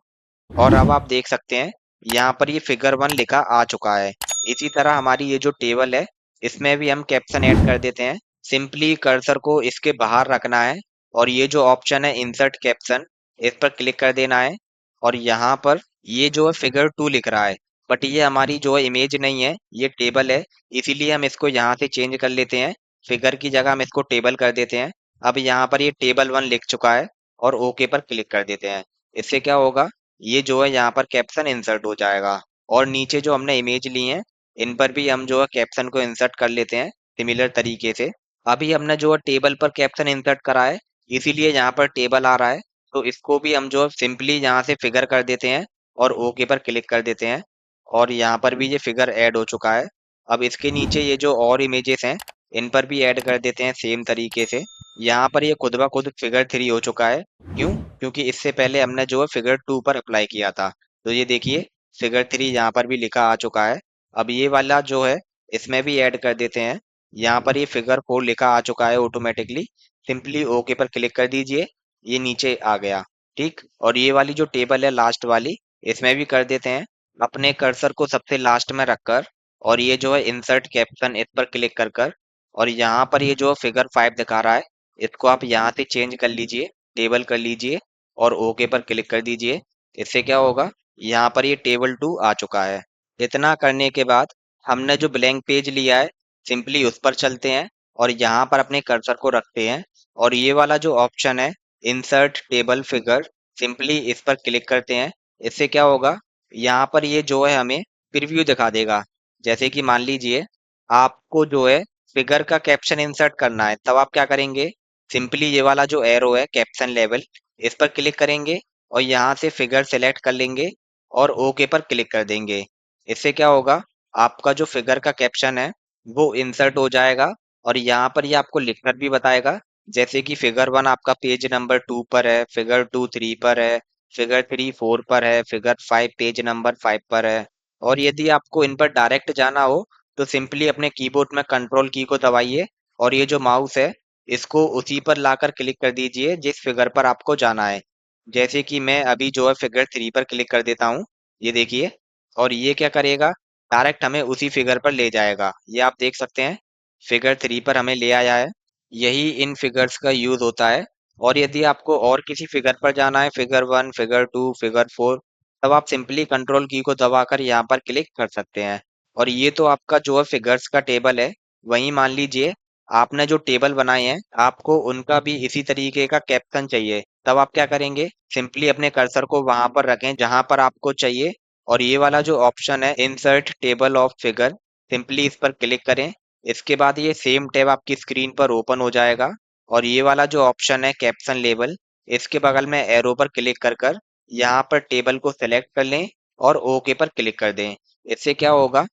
और अब आप देख सकते हैं यहाँ पर ये फिगर 1 लिखा आ चुका है। इसी तरह हमारी ये जो टेबल है इसमें भी हम कैप्शन ऐड कर देते हैं। सिंपली कर्सर को इसके बाहर रखना है और ये जो ऑप्शन है इंसर्ट कैप्शन, इस पर क्लिक कर देना है। और यहाँ पर ये जो है फिगर 2 लिख रहा है, बट ये हमारी जो है इमेज नहीं है, ये टेबल है। इसीलिए हम इसको यहाँ से चेंज कर लेते हैं, फिगर की जगह हम इसको टेबल कर देते हैं। अब यहाँ पर ये टेबल 1 लिख चुका है और ओके पर क्लिक कर देते हैं। इससे क्या होगा, ये जो है यहाँ पर कैप्शन इंसर्ट हो जाएगा। और नीचे जो हमने इमेज ली है, इन पर भी हम जो है कैप्शन को इंसर्ट कर लेते हैं सिमिलर तरीके से। अभी हमने जो है टेबल पर कैप्शन इंसर्ट करा है, इसीलिए यहाँ पर टेबल आ रहा है। तो इसको भी हम जो है सिंपली यहाँ से फिगर कर देते हैं और ओके पर क्लिक कर देते हैं। और यहाँ पर भी ये फिगर ऐड हो चुका है। अब इसके नीचे ये जो और इमेजेस हैं, इन पर भी ऐड कर देते हैं सेम तरीके से। यहाँ पर ये खुद ब खुद फिगर 3 हो चुका है। क्यों? क्योंकि इससे पहले हमने जो है फिगर 2 पर अप्लाई किया था। तो ये देखिए, फिगर 3 यहाँ पर भी लिखा आ चुका है। अब ये वाला जो है, इसमें भी ऐड कर देते हैं। यहाँ पर ये फिगर 4 लिखा आ चुका है ऑटोमेटिकली। सिंपली ओके पर क्लिक कर दीजिए, ये नीचे आ गया। ठीक, और ये वाली जो टेबल है लास्ट वाली, इसमें भी कर देते हैं। अपने कर्सर को सबसे लास्ट में रखकर, और ये जो है इंसर्ट कैप्शन, इस पर क्लिक कर कर, और यहाँ पर ये जो फिगर 5 दिखा रहा है, इसको आप यहाँ से चेंज कर लीजिए, टेबल कर लीजिए और ओके पर क्लिक कर दीजिए। इससे क्या होगा, यहाँ पर ये टेबल 2 आ चुका है। इतना करने के बाद हमने जो ब्लैंक पेज लिया है, सिंपली उस पर चलते हैं और यहाँ पर अपने कर्सर को रखते हैं। और ये वाला जो ऑप्शन है, इंसर्ट टेबल फिगर, सिंपली इस पर क्लिक करते हैं। इससे क्या होगा, यहाँ पर ये जो है हमें प्रीव्यू दिखा देगा। जैसे कि मान लीजिए आपको जो है फिगर का कैप्शन इंसर्ट करना है, तब आप क्या करेंगे, सिंपली ये वाला जो एरो है कैप्शन लेवल, इस पर क्लिक करेंगे और यहाँ से फिगर सेलेक्ट कर लेंगे और ओके पर क्लिक कर देंगे। इससे क्या होगा, आपका जो फिगर का कैप्शन है वो इंसर्ट हो जाएगा। और यहाँ पर ये आपको लिखकर भी बताएगा, जैसे कि फिगर 1 आपका पेज नंबर 2 पर है, फिगर 2 3 पर है, फिगर 3 4 पर है, फिगर 5 पेज नंबर 5 पर है। और यदि आपको इन पर डायरेक्ट जाना हो, तो सिंपली अपने कीबोर्ड में कंट्रोल की को दबाइए और ये जो माउस है, इसको उसी पर लाकर क्लिक कर दीजिए जिस फिगर पर आपको जाना है। जैसे कि मैं अभी जो है फिगर 3 पर क्लिक कर देता हूँ, ये देखिए। और ये क्या करेगा, डायरेक्ट हमें उसी फिगर पर ले जाएगा। ये आप देख सकते हैं, फिगर 3 पर हमें ले आया है। यही इन फिगर्स का यूज होता है। और यदि आपको और किसी फिगर पर जाना है, फिगर 1, फिगर 2, फिगर 4, तब आप सिंपली कंट्रोल की को दबाकर यहाँ पर क्लिक कर सकते हैं। और ये तो आपका जो है फिगर्स का टेबल है। वहीं मान लीजिए आपने जो टेबल बनाए हैं, आपको उनका भी इसी तरीके का कैप्शन चाहिए, तब आप क्या करेंगे, सिंपली अपने कर्सर को वहां पर रखें जहां पर आपको चाहिए। और ये वाला जो ऑप्शन है, insert table of figure, simply इस पर क्लिक करें। इसके बाद ये सेम टैब आपकी स्क्रीन पर ओपन हो जाएगा। और ये वाला जो ऑप्शन है कैप्शन लेबल, इसके बगल में एरो पर क्लिक कर कर यहाँ पर टेबल को सेलेक्ट कर लें और ओके पर क्लिक कर दें। इससे क्या होगा,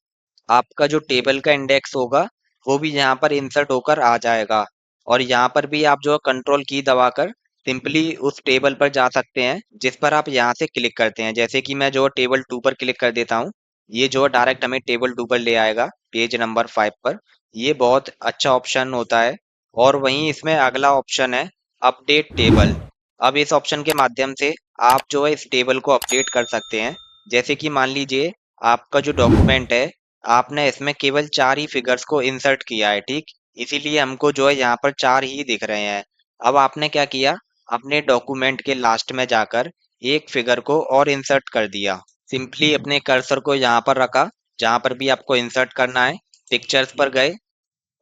आपका जो टेबल का इंडेक्स होगा वो भी यहाँ पर इंसर्ट होकर आ जाएगा। और यहाँ पर भी आप जो है कंट्रोल की दबाकर सिंपली उस टेबल पर जा सकते हैं जिस पर आप यहाँ से क्लिक करते हैं। जैसे कि मैं जो है टेबल 2 पर क्लिक कर देता हूँ, ये जो है डायरेक्ट हमें टेबल 2 पर ले आएगा, पेज नंबर 5 पर। ये बहुत अच्छा ऑप्शन होता है। और वहीं इसमें अगला ऑप्शन है अपडेट टेबल। अब इस ऑप्शन के माध्यम से आप जो है इस टेबल को अपडेट कर सकते हैं। जैसे कि मान लीजिए आपका जो डॉक्यूमेंट है, आपने इसमें केवल 4 ही फिगर्स को इंसर्ट किया है, ठीक? इसीलिए हमको जो है यहाँ पर 4 ही दिख रहे हैं। अब आपने क्या किया, अपने डॉक्यूमेंट के लास्ट में जाकर एक फिगर को और इंसर्ट कर दिया। सिंपली अपने कर्सर को यहाँ पर रखा, जहाँ पर भी आपको इंसर्ट करना है, पिक्चर्स पर गए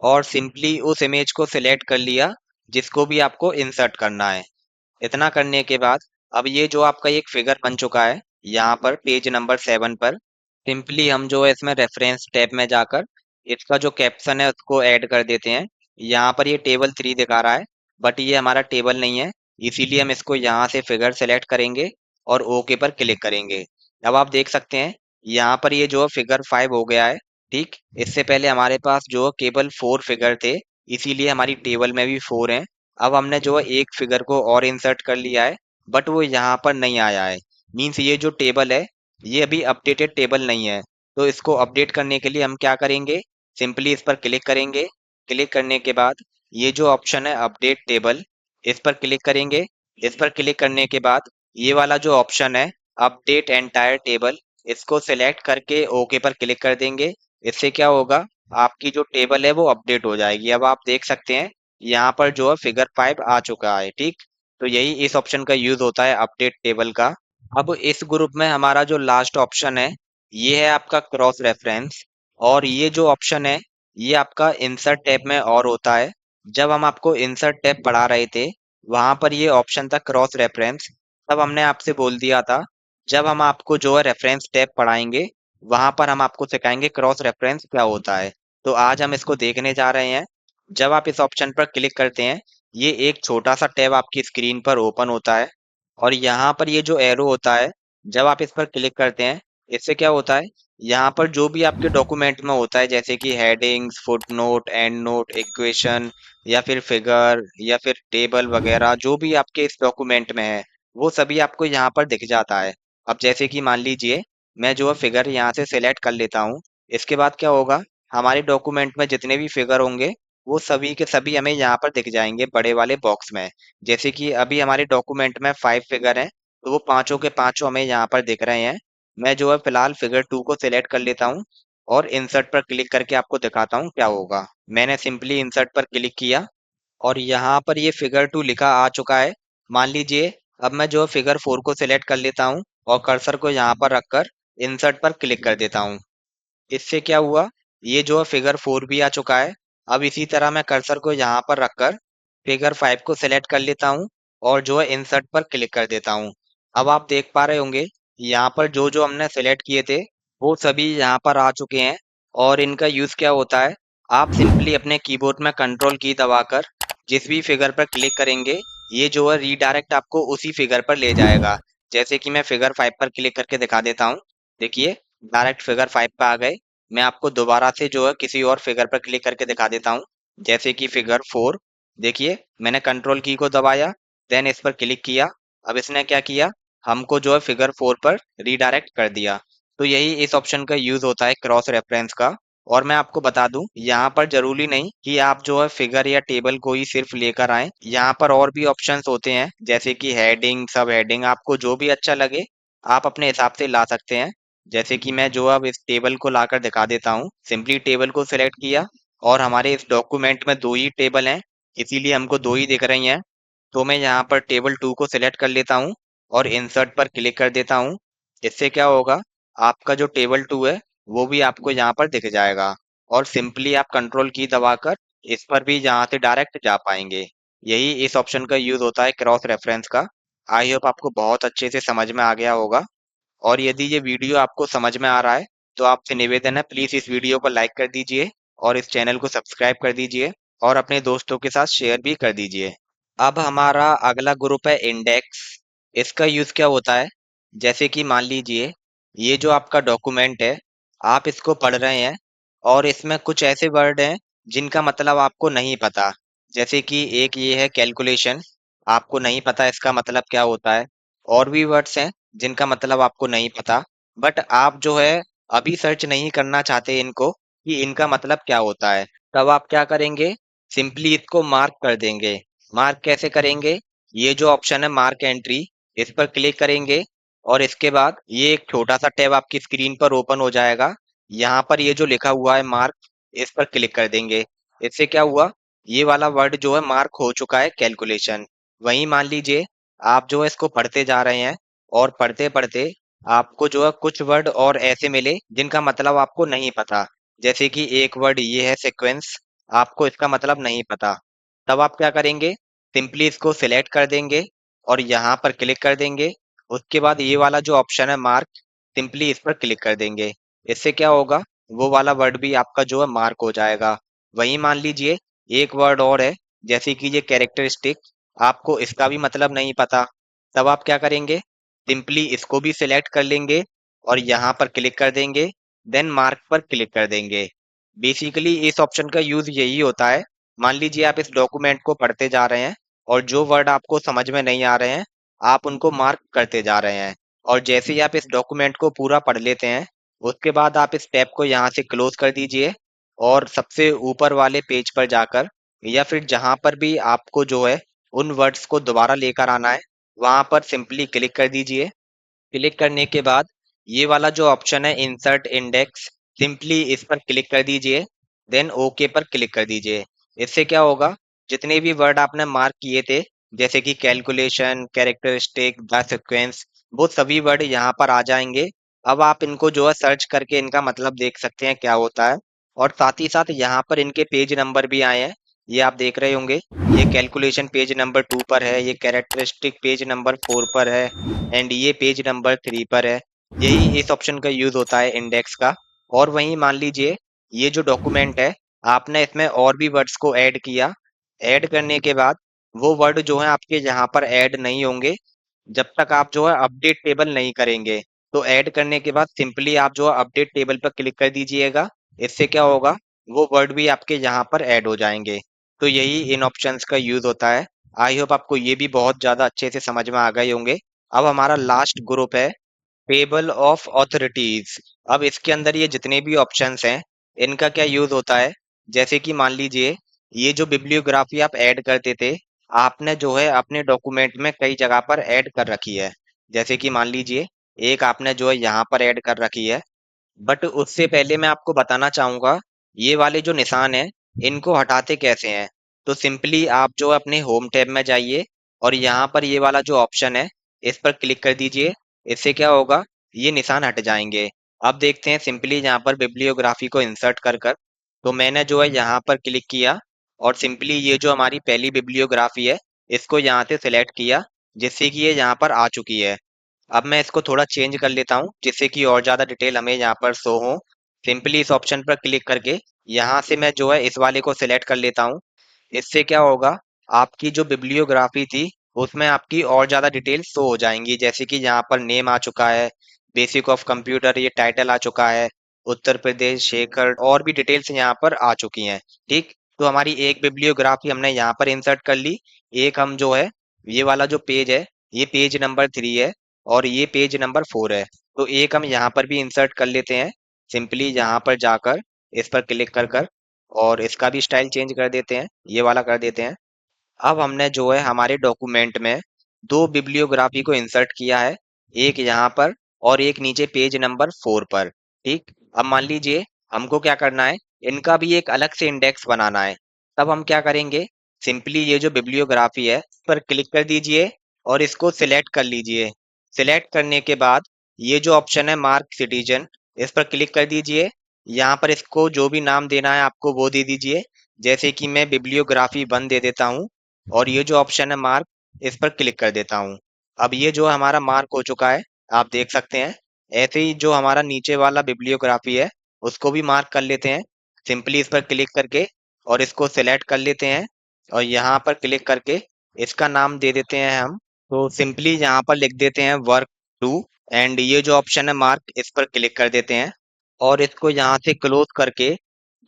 और सिंपली उस इमेज को सिलेक्ट कर लिया जिसको भी आपको इंसर्ट करना है। इतना करने के बाद अब ये जो आपका एक फिगर बन चुका है, यहाँ पर पेज नंबर 7 पर, सिंपली हम जो है इसमें रेफरेंस टैब में जाकर इसका जो कैप्शन है उसको ऐड कर देते हैं। यहाँ पर ये टेबल 3 दिखा रहा है, बट ये हमारा टेबल नहीं है, इसीलिए हम इसको यहाँ से फिगर सेलेक्ट करेंगे और ओके पर क्लिक करेंगे। अब आप देख सकते हैं, यहाँ पर ये जो फिगर 5 हो गया है। ठीक, इससे पहले हमारे पास जो केवल 4 फिगर थे, इसीलिए हमारी टेबल में भी 4 हैं। अब हमने जो है एक फिगर को और इंसर्ट कर लिया है, बट वो यहाँ पर नहीं आया है। मीन्स ये जो टेबल है, ये अभी अपडेटेड टेबल नहीं है। तो इसको अपडेट करने के लिए हम क्या करेंगे, सिंपली इस पर क्लिक करेंगे। क्लिक करने के बाद ये जो ऑप्शन है अपडेट टेबल, इस पर क्लिक करेंगे। इस पर क्लिक करने के बाद ये वाला जो ऑप्शन है अपडेट एंटायर टेबल, इसको सेलेक्ट करके ओके पर क्लिक कर देंगे। इससे क्या होगा, आपकी जो टेबल है वो अपडेट हो जाएगी। अब आप देख सकते हैं, यहाँ पर जो है फिगर 5 आ चुका है। ठीक, तो यही इस ऑप्शन का यूज होता है अपडेट टेबल का। अब इस ग्रुप में हमारा जो लास्ट ऑप्शन है, ये है आपका क्रॉस रेफरेंस। और ये जो ऑप्शन है, ये आपका इंसर्ट टैब में और होता है। जब हम आपको इंसर्ट टैब पढ़ा रहे थे, वहां पर ये ऑप्शन था क्रॉस रेफरेंस। तब हमने आपसे बोल दिया था जब हम आपको जो है रेफरेंस टैब पढ़ाएंगे, वहां पर हम आपको सिखाएंगे क्रॉस रेफरेंस क्या होता है। तो आज हम इसको देखने जा रहे हैं। जब आप इस ऑप्शन पर क्लिक करते हैं, ये एक छोटा सा टैब आपकी स्क्रीन पर ओपन होता है। और यहाँ पर ये जो एरो होता है, जब आप इस पर क्लिक करते हैं, इससे क्या होता है, यहाँ पर जो भी आपके डॉक्यूमेंट में होता है, जैसे कि headings, footnote, and note, equation, या फिर फिगर, या फिर टेबल वगैरह, जो भी आपके इस डॉक्यूमेंट में है, वो सभी आपको यहाँ पर दिख जाता है। अब जैसे कि मान लीजिए, मैं जो है फिगर यहाँ से सिलेक्ट कर लेता हूँ। इसके बाद क्या होगा, हमारे डॉक्यूमेंट में जितने भी फिगर होंगे, वो सभी के सभी हमें यहाँ पर दिख जाएंगे बड़े वाले बॉक्स में। जैसे कि अभी हमारे डॉक्यूमेंट में 5 फिगर हैं, तो वो पांचों के पांचों हमें यहाँ पर दिख रहे हैं। मैं जो है फिलहाल फिगर 2 को सिलेक्ट कर लेता हूँ और इंसर्ट पर क्लिक करके आपको दिखाता हूँ क्या होगा। मैंने सिंपली इंसर्ट पर क्लिक किया और यहाँ पर ये फिगर 2 लिखा आ चुका है। मान लीजिए, अब मैं जो है फिगर 4 को सिलेक्ट कर लेता हूँ और कर्सर को यहाँ पर रखकर इंसर्ट पर क्लिक कर देता हूँ। इससे क्या हुआ, ये जो है फिगर 4 भी आ चुका है। अब इसी तरह मैं कर्सर को यहाँ पर रखकर फिगर 5 को सिलेक्ट कर लेता हूँ और जो है इंसर्ट पर क्लिक कर देता हूँ। अब आप देख पा रहे होंगे, यहाँ पर जो जो हमने सिलेक्ट किए थे, वो सभी यहाँ पर आ चुके हैं। और इनका यूज क्या होता है, आप सिंपली अपने कीबोर्ड में कंट्रोल की दबाकर जिस भी फिगर पर क्लिक करेंगे, ये जो है रीडायरेक्ट आपको उसी फिगर पर ले जाएगा। जैसे कि मैं फिगर 5 पर क्लिक करके दिखा देता हूँ। देखिए, डायरेक्ट फिगर 5 पे आ गए। मैं आपको दोबारा से जो है किसी और फिगर पर क्लिक करके दिखा देता हूँ। जैसे कि फिगर 4। देखिए, मैंने कंट्रोल की को दबाया, देन इस पर क्लिक किया। अब इसने क्या किया, हमको जो है फिगर 4 पर रीडायरेक्ट कर दिया। तो यही इस ऑप्शन का यूज होता है क्रॉस रेफरेंस का। और मैं आपको बता दूं, यहाँ पर जरूरी नहीं कि आप जो है फिगर या टेबल को ही सिर्फ लेकर आए। यहाँ पर और भी ऑप्शंस होते हैं, जैसे कि हेडिंग, सब हेडिंग, आपको जो भी अच्छा लगे आप अपने हिसाब से ला सकते हैं। जैसे कि मैं जो अब इस टेबल को लाकर दिखा देता हूँ। सिंपली टेबल को सिलेक्ट किया और हमारे इस डॉक्यूमेंट में दो ही टेबल हैं, इसीलिए हमको दो ही दिख रही हैं। तो मैं यहाँ पर टेबल 2 को सिलेक्ट कर लेता हूँ और इंसर्ट पर क्लिक कर देता हूँ। इससे क्या होगा, आपका जो टेबल 2 है, वो भी आपको यहाँ पर दिख जाएगा। और सिंपली आप कंट्रोल की दबाकर इस पर भी यहाँ से डायरेक्ट जा पाएंगे। यही इस ऑप्शन का यूज होता है क्रॉस रेफरेंस का। आई होप आपको बहुत अच्छे से समझ में आ गया होगा। और यदि ये वीडियो आपको समझ में आ रहा है, तो आपसे निवेदन है, प्लीज इस वीडियो को लाइक कर दीजिए और इस चैनल को सब्सक्राइब कर दीजिए और अपने दोस्तों के साथ शेयर भी कर दीजिए। अब हमारा अगला ग्रुप है इंडेक्स। इसका यूज क्या होता है, जैसे कि मान लीजिए, ये जो आपका डॉक्यूमेंट है, आप इसको पढ़ रहे हैं और इसमें कुछ ऐसे वर्ड हैं जिनका मतलब आपको नहीं पता। जैसे कि एक ये है कैलकुलेशन, आपको नहीं पता इसका मतलब क्या होता है। और भी वर्ड्स हैं जिनका मतलब आपको नहीं पता, बट आप जो है अभी सर्च नहीं करना चाहते इनको कि इनका मतलब क्या होता है। तब आप क्या करेंगे, सिंपली इसको मार्क कर देंगे। मार्क कैसे करेंगे, ये जो ऑप्शन है मार्क एंट्री, इस पर क्लिक करेंगे और इसके बाद ये एक छोटा सा टैब आपकी स्क्रीन पर ओपन हो जाएगा। यहाँ पर ये जो लिखा हुआ है मार्क, इस पर क्लिक कर देंगे। इससे क्या हुआ, ये वाला वर्ड जो है मार्क हो चुका है, कैलकुलेशन। वहीं मान लीजिए, आप जो है इसको पढ़ते जा रहे हैं और पढ़ते पढ़ते आपको जो है कुछ वर्ड और ऐसे मिले जिनका मतलब आपको नहीं पता। जैसे कि एक वर्ड ये है सीक्वेंस, आपको इसका मतलब नहीं पता। तब आप क्या करेंगे, सिंपली इसको सिलेक्ट कर देंगे और यहाँ पर क्लिक कर देंगे। उसके बाद ये वाला जो ऑप्शन है मार्क, सिंपली इस पर क्लिक कर देंगे। इससे क्या होगा, वो वाला वर्ड भी आपका जो है मार्क हो जाएगा। वहीं मान लीजिए, एक वर्ड और है, जैसे कि ये कैरेक्टरिस्टिक, आपको इसका भी मतलब नहीं पता। तब आप क्या करेंगे, सिंपली इसको भी सिलेक्ट कर लेंगे और यहाँ पर क्लिक कर देंगे, देन मार्क पर क्लिक कर देंगे। बेसिकली इस ऑप्शन का यूज यही होता है। मान लीजिए आप इस डॉक्यूमेंट को पढ़ते जा रहे हैं और जो वर्ड आपको समझ में नहीं आ रहे हैं, आप उनको मार्क करते जा रहे हैं। और जैसे ही आप इस डॉक्यूमेंट को पूरा पढ़ लेते हैं, उसके बाद आप इस टैब को यहाँ से क्लोज कर दीजिए और सबसे ऊपर वाले पेज पर जाकर, या फिर जहाँ पर भी आपको जो है उन वर्ड्स को दोबारा लेकर आना है, वहां पर सिंपली क्लिक कर दीजिए। क्लिक करने के बाद ये वाला जो ऑप्शन है इंसर्ट इंडेक्स, सिंपली इस पर क्लिक कर दीजिए, देन ओके पर क्लिक कर दीजिए। इससे क्या होगा, जितने भी वर्ड आपने मार्क किए थे, जैसे कि कैलकुलेशन, कैरेक्टरिस्टिक, द सीक्वेंस, वो सभी वर्ड यहाँ पर आ जाएंगे। अब आप इनको जो है सर्च करके इनका मतलब देख सकते हैं क्या होता है। और साथ ही साथ यहाँ पर इनके पेज नंबर भी आए हैं, ये आप देख रहे होंगे। ये कैलकुलेशन पेज नंबर 2 पर है, ये कैरेक्टरिस्टिक पेज नंबर 4 पर है एंड ये पेज नंबर 3 पर है। यही इस ऑप्शन का यूज होता है इंडेक्स का। और वहीं मान लीजिए ये जो डॉक्यूमेंट है, आपने इसमें और भी वर्ड्स को ऐड किया। ऐड करने के बाद वो वर्ड जो है आपके यहाँ पर ऐड नहीं होंगे जब तक आप जो है अपडेट टेबल नहीं करेंगे। तो ऐड करने के बाद सिंपली आप जो है अपडेट टेबल पर क्लिक कर दीजिएगा। इससे क्या होगा, वो वर्ड भी आपके यहाँ पर ऐड हो जाएंगे। तो यही इन ऑप्शंस का यूज होता है। आई होप आपको ये भी बहुत ज्यादा अच्छे से समझ में आ गए होंगे। अब हमारा लास्ट ग्रुप है टेबल ऑफ ऑथोरिटीज। अब इसके अंदर ये जितने भी ऑप्शंस हैं, इनका क्या यूज होता है। जैसे कि मान लीजिए ये जो बिब्लियोग्राफी आप ऐड करते थे, आपने जो है अपने डॉक्यूमेंट में कई जगह पर ऐड कर रखी है। जैसे कि मान लीजिए एक आपने जो है यहाँ पर ऐड कर रखी है। बट उससे पहले मैं आपको बताना चाहूंगा, ये वाले जो निशान हैं, इनको हटाते कैसे हैं। तो सिंपली आप जो अपने होम टैब में जाइए और यहाँ पर ये वाला जो ऑप्शन है, इस पर क्लिक कर दीजिए। इससे क्या होगा, ये निशान हट जाएंगे। अब देखते हैं सिंपली यहाँ पर बिब्लियोग्राफी को इंसर्ट कर कर। तो मैंने जो है यहाँ पर क्लिक किया और सिंपली ये जो हमारी पहली बिब्लियोग्राफी है, इसको यहाँ से सिलेक्ट किया, जिससे कि ये यहाँ पर आ चुकी है। अब मैं इसको थोड़ा चेंज कर लेता हूँ जिससे कि और ज़्यादा डिटेल हमें यहाँ पर शो हो। सिंपली इस ऑप्शन पर क्लिक करके यहाँ से मैं जो है इस वाले को सिलेक्ट कर लेता हूँ। इससे क्या होगा, आपकी जो बिब्लियोग्राफी थी उसमें आपकी और ज़्यादा डिटेल शो हो जाएंगी। जैसे कि यहाँ पर नेम आ चुका है, बेसिक ऑफ कंप्यूटर ये टाइटल आ चुका है, उत्तर प्रदेश शेखर, और भी डिटेल्स यहाँ पर आ चुकी हैं। ठीक, तो हमारी एक बिब्लियोग्राफी हमने यहाँ पर इंसर्ट कर ली। एक हम जो है ये वाला जो पेज है, ये पेज नंबर 3 है और ये पेज नंबर 4 है। तो एक हम यहाँ पर भी इंसर्ट कर लेते हैं। सिंपली यहाँ पर जाकर इस पर क्लिक कर कर और इसका भी स्टाइल चेंज कर देते हैं, ये वाला कर देते हैं। अब हमने जो है हमारे डॉक्यूमेंट में दो बिब्लियोग्राफी को इंसर्ट किया है, एक यहाँ पर और एक नीचे पेज नंबर 4 पर। ठीक, अब मान लीजिए हमको क्या करना है, इनका भी एक अलग से इंडेक्स बनाना है। तब हम क्या करेंगे, सिंपली ये जो बिब्लियोग्राफी है इस पर क्लिक कर दीजिए और इसको सिलेक्ट कर लीजिए। सिलेक्ट करने के बाद ये जो ऑप्शन है मार्क सिटीजन, इस पर क्लिक कर दीजिए। यहाँ पर इसको जो भी नाम देना है आपको वो दे दीजिए। जैसे कि मैं बिब्लियोग्राफी 1 दे देता हूँ और ये जो ऑप्शन है मार्क, इस पर क्लिक कर देता हूँ। अब ये जो हमारा मार्क हो चुका है, आप देख सकते हैं। ऐसे ही जो हमारा नीचे वाला बिब्लियोग्राफी है उसको भी मार्क कर लेते हैं। सिंपली इस पर क्लिक करके और इसको सेलेक्ट कर लेते हैं और यहाँ पर क्लिक करके इसका नाम दे देते हैं हम। तो सिंपली यहाँ पर लिख देते हैं वर्क टू एंड ये जो ऑप्शन है मार्क, इस पर क्लिक कर देते हैं और इसको यहाँ से क्लोज करके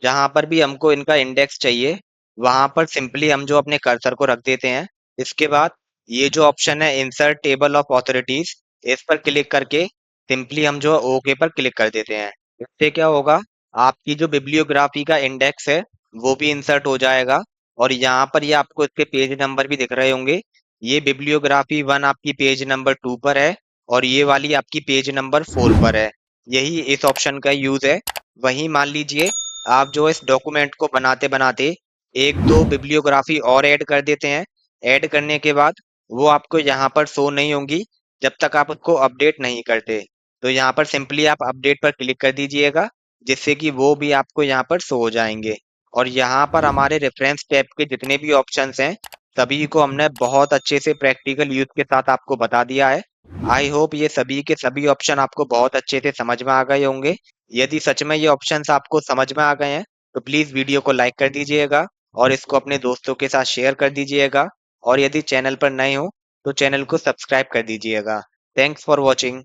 जहाँ पर भी हमको इनका इंडेक्स चाहिए वहां पर सिंपली हम जो अपने कर्सर को रख देते हैं। इसके बाद ये जो ऑप्शन है इंसर्ट टेबल ऑफ ऑथोरिटीज, इस पर क्लिक करके सिंपली हम जो ओके पर क्लिक कर देते हैं। इससे क्या होगा, आपकी जो बिब्लियोग्राफी का इंडेक्स है वो भी इंसर्ट हो जाएगा और यहाँ पर ये आपको इसके पेज नंबर भी दिख रहे होंगे। ये बिब्लियोग्राफी 1 आपकी पेज नंबर 2 पर है और ये वाली आपकी पेज नंबर 4 पर है। यही इस ऑप्शन का यूज है। वहीं मान लीजिए आप जो इस डॉक्यूमेंट को बनाते बनाते एक दो बिब्लियोग्राफी और ऐड कर देते हैं। ऐड करने के बाद वो आपको यहाँ पर शो नहीं होंगी जब तक आप उसको अपडेट नहीं करते। तो यहाँ पर सिंपली आप अपडेट पर क्लिक कर दीजिएगा, जिससे कि वो भी आपको यहाँ पर शो हो जाएंगे। और यहाँ पर हमारे रेफरेंस टैब के जितने भी ऑप्शंस हैं, सभी को हमने बहुत अच्छे से प्रैक्टिकल यूज के साथ आपको बता दिया है। आई होप ये सभी के सभी ऑप्शन आपको बहुत अच्छे से समझ में आ गए होंगे। यदि सच में ये ऑप्शंस आपको समझ में आ गए हैं तो प्लीज वीडियो को लाइक कर दीजिएगा और इसको अपने दोस्तों के साथ शेयर कर दीजिएगा। और यदि चैनल पर नए हो तो चैनल को सब्सक्राइब कर दीजिएगा। Thanks for watching.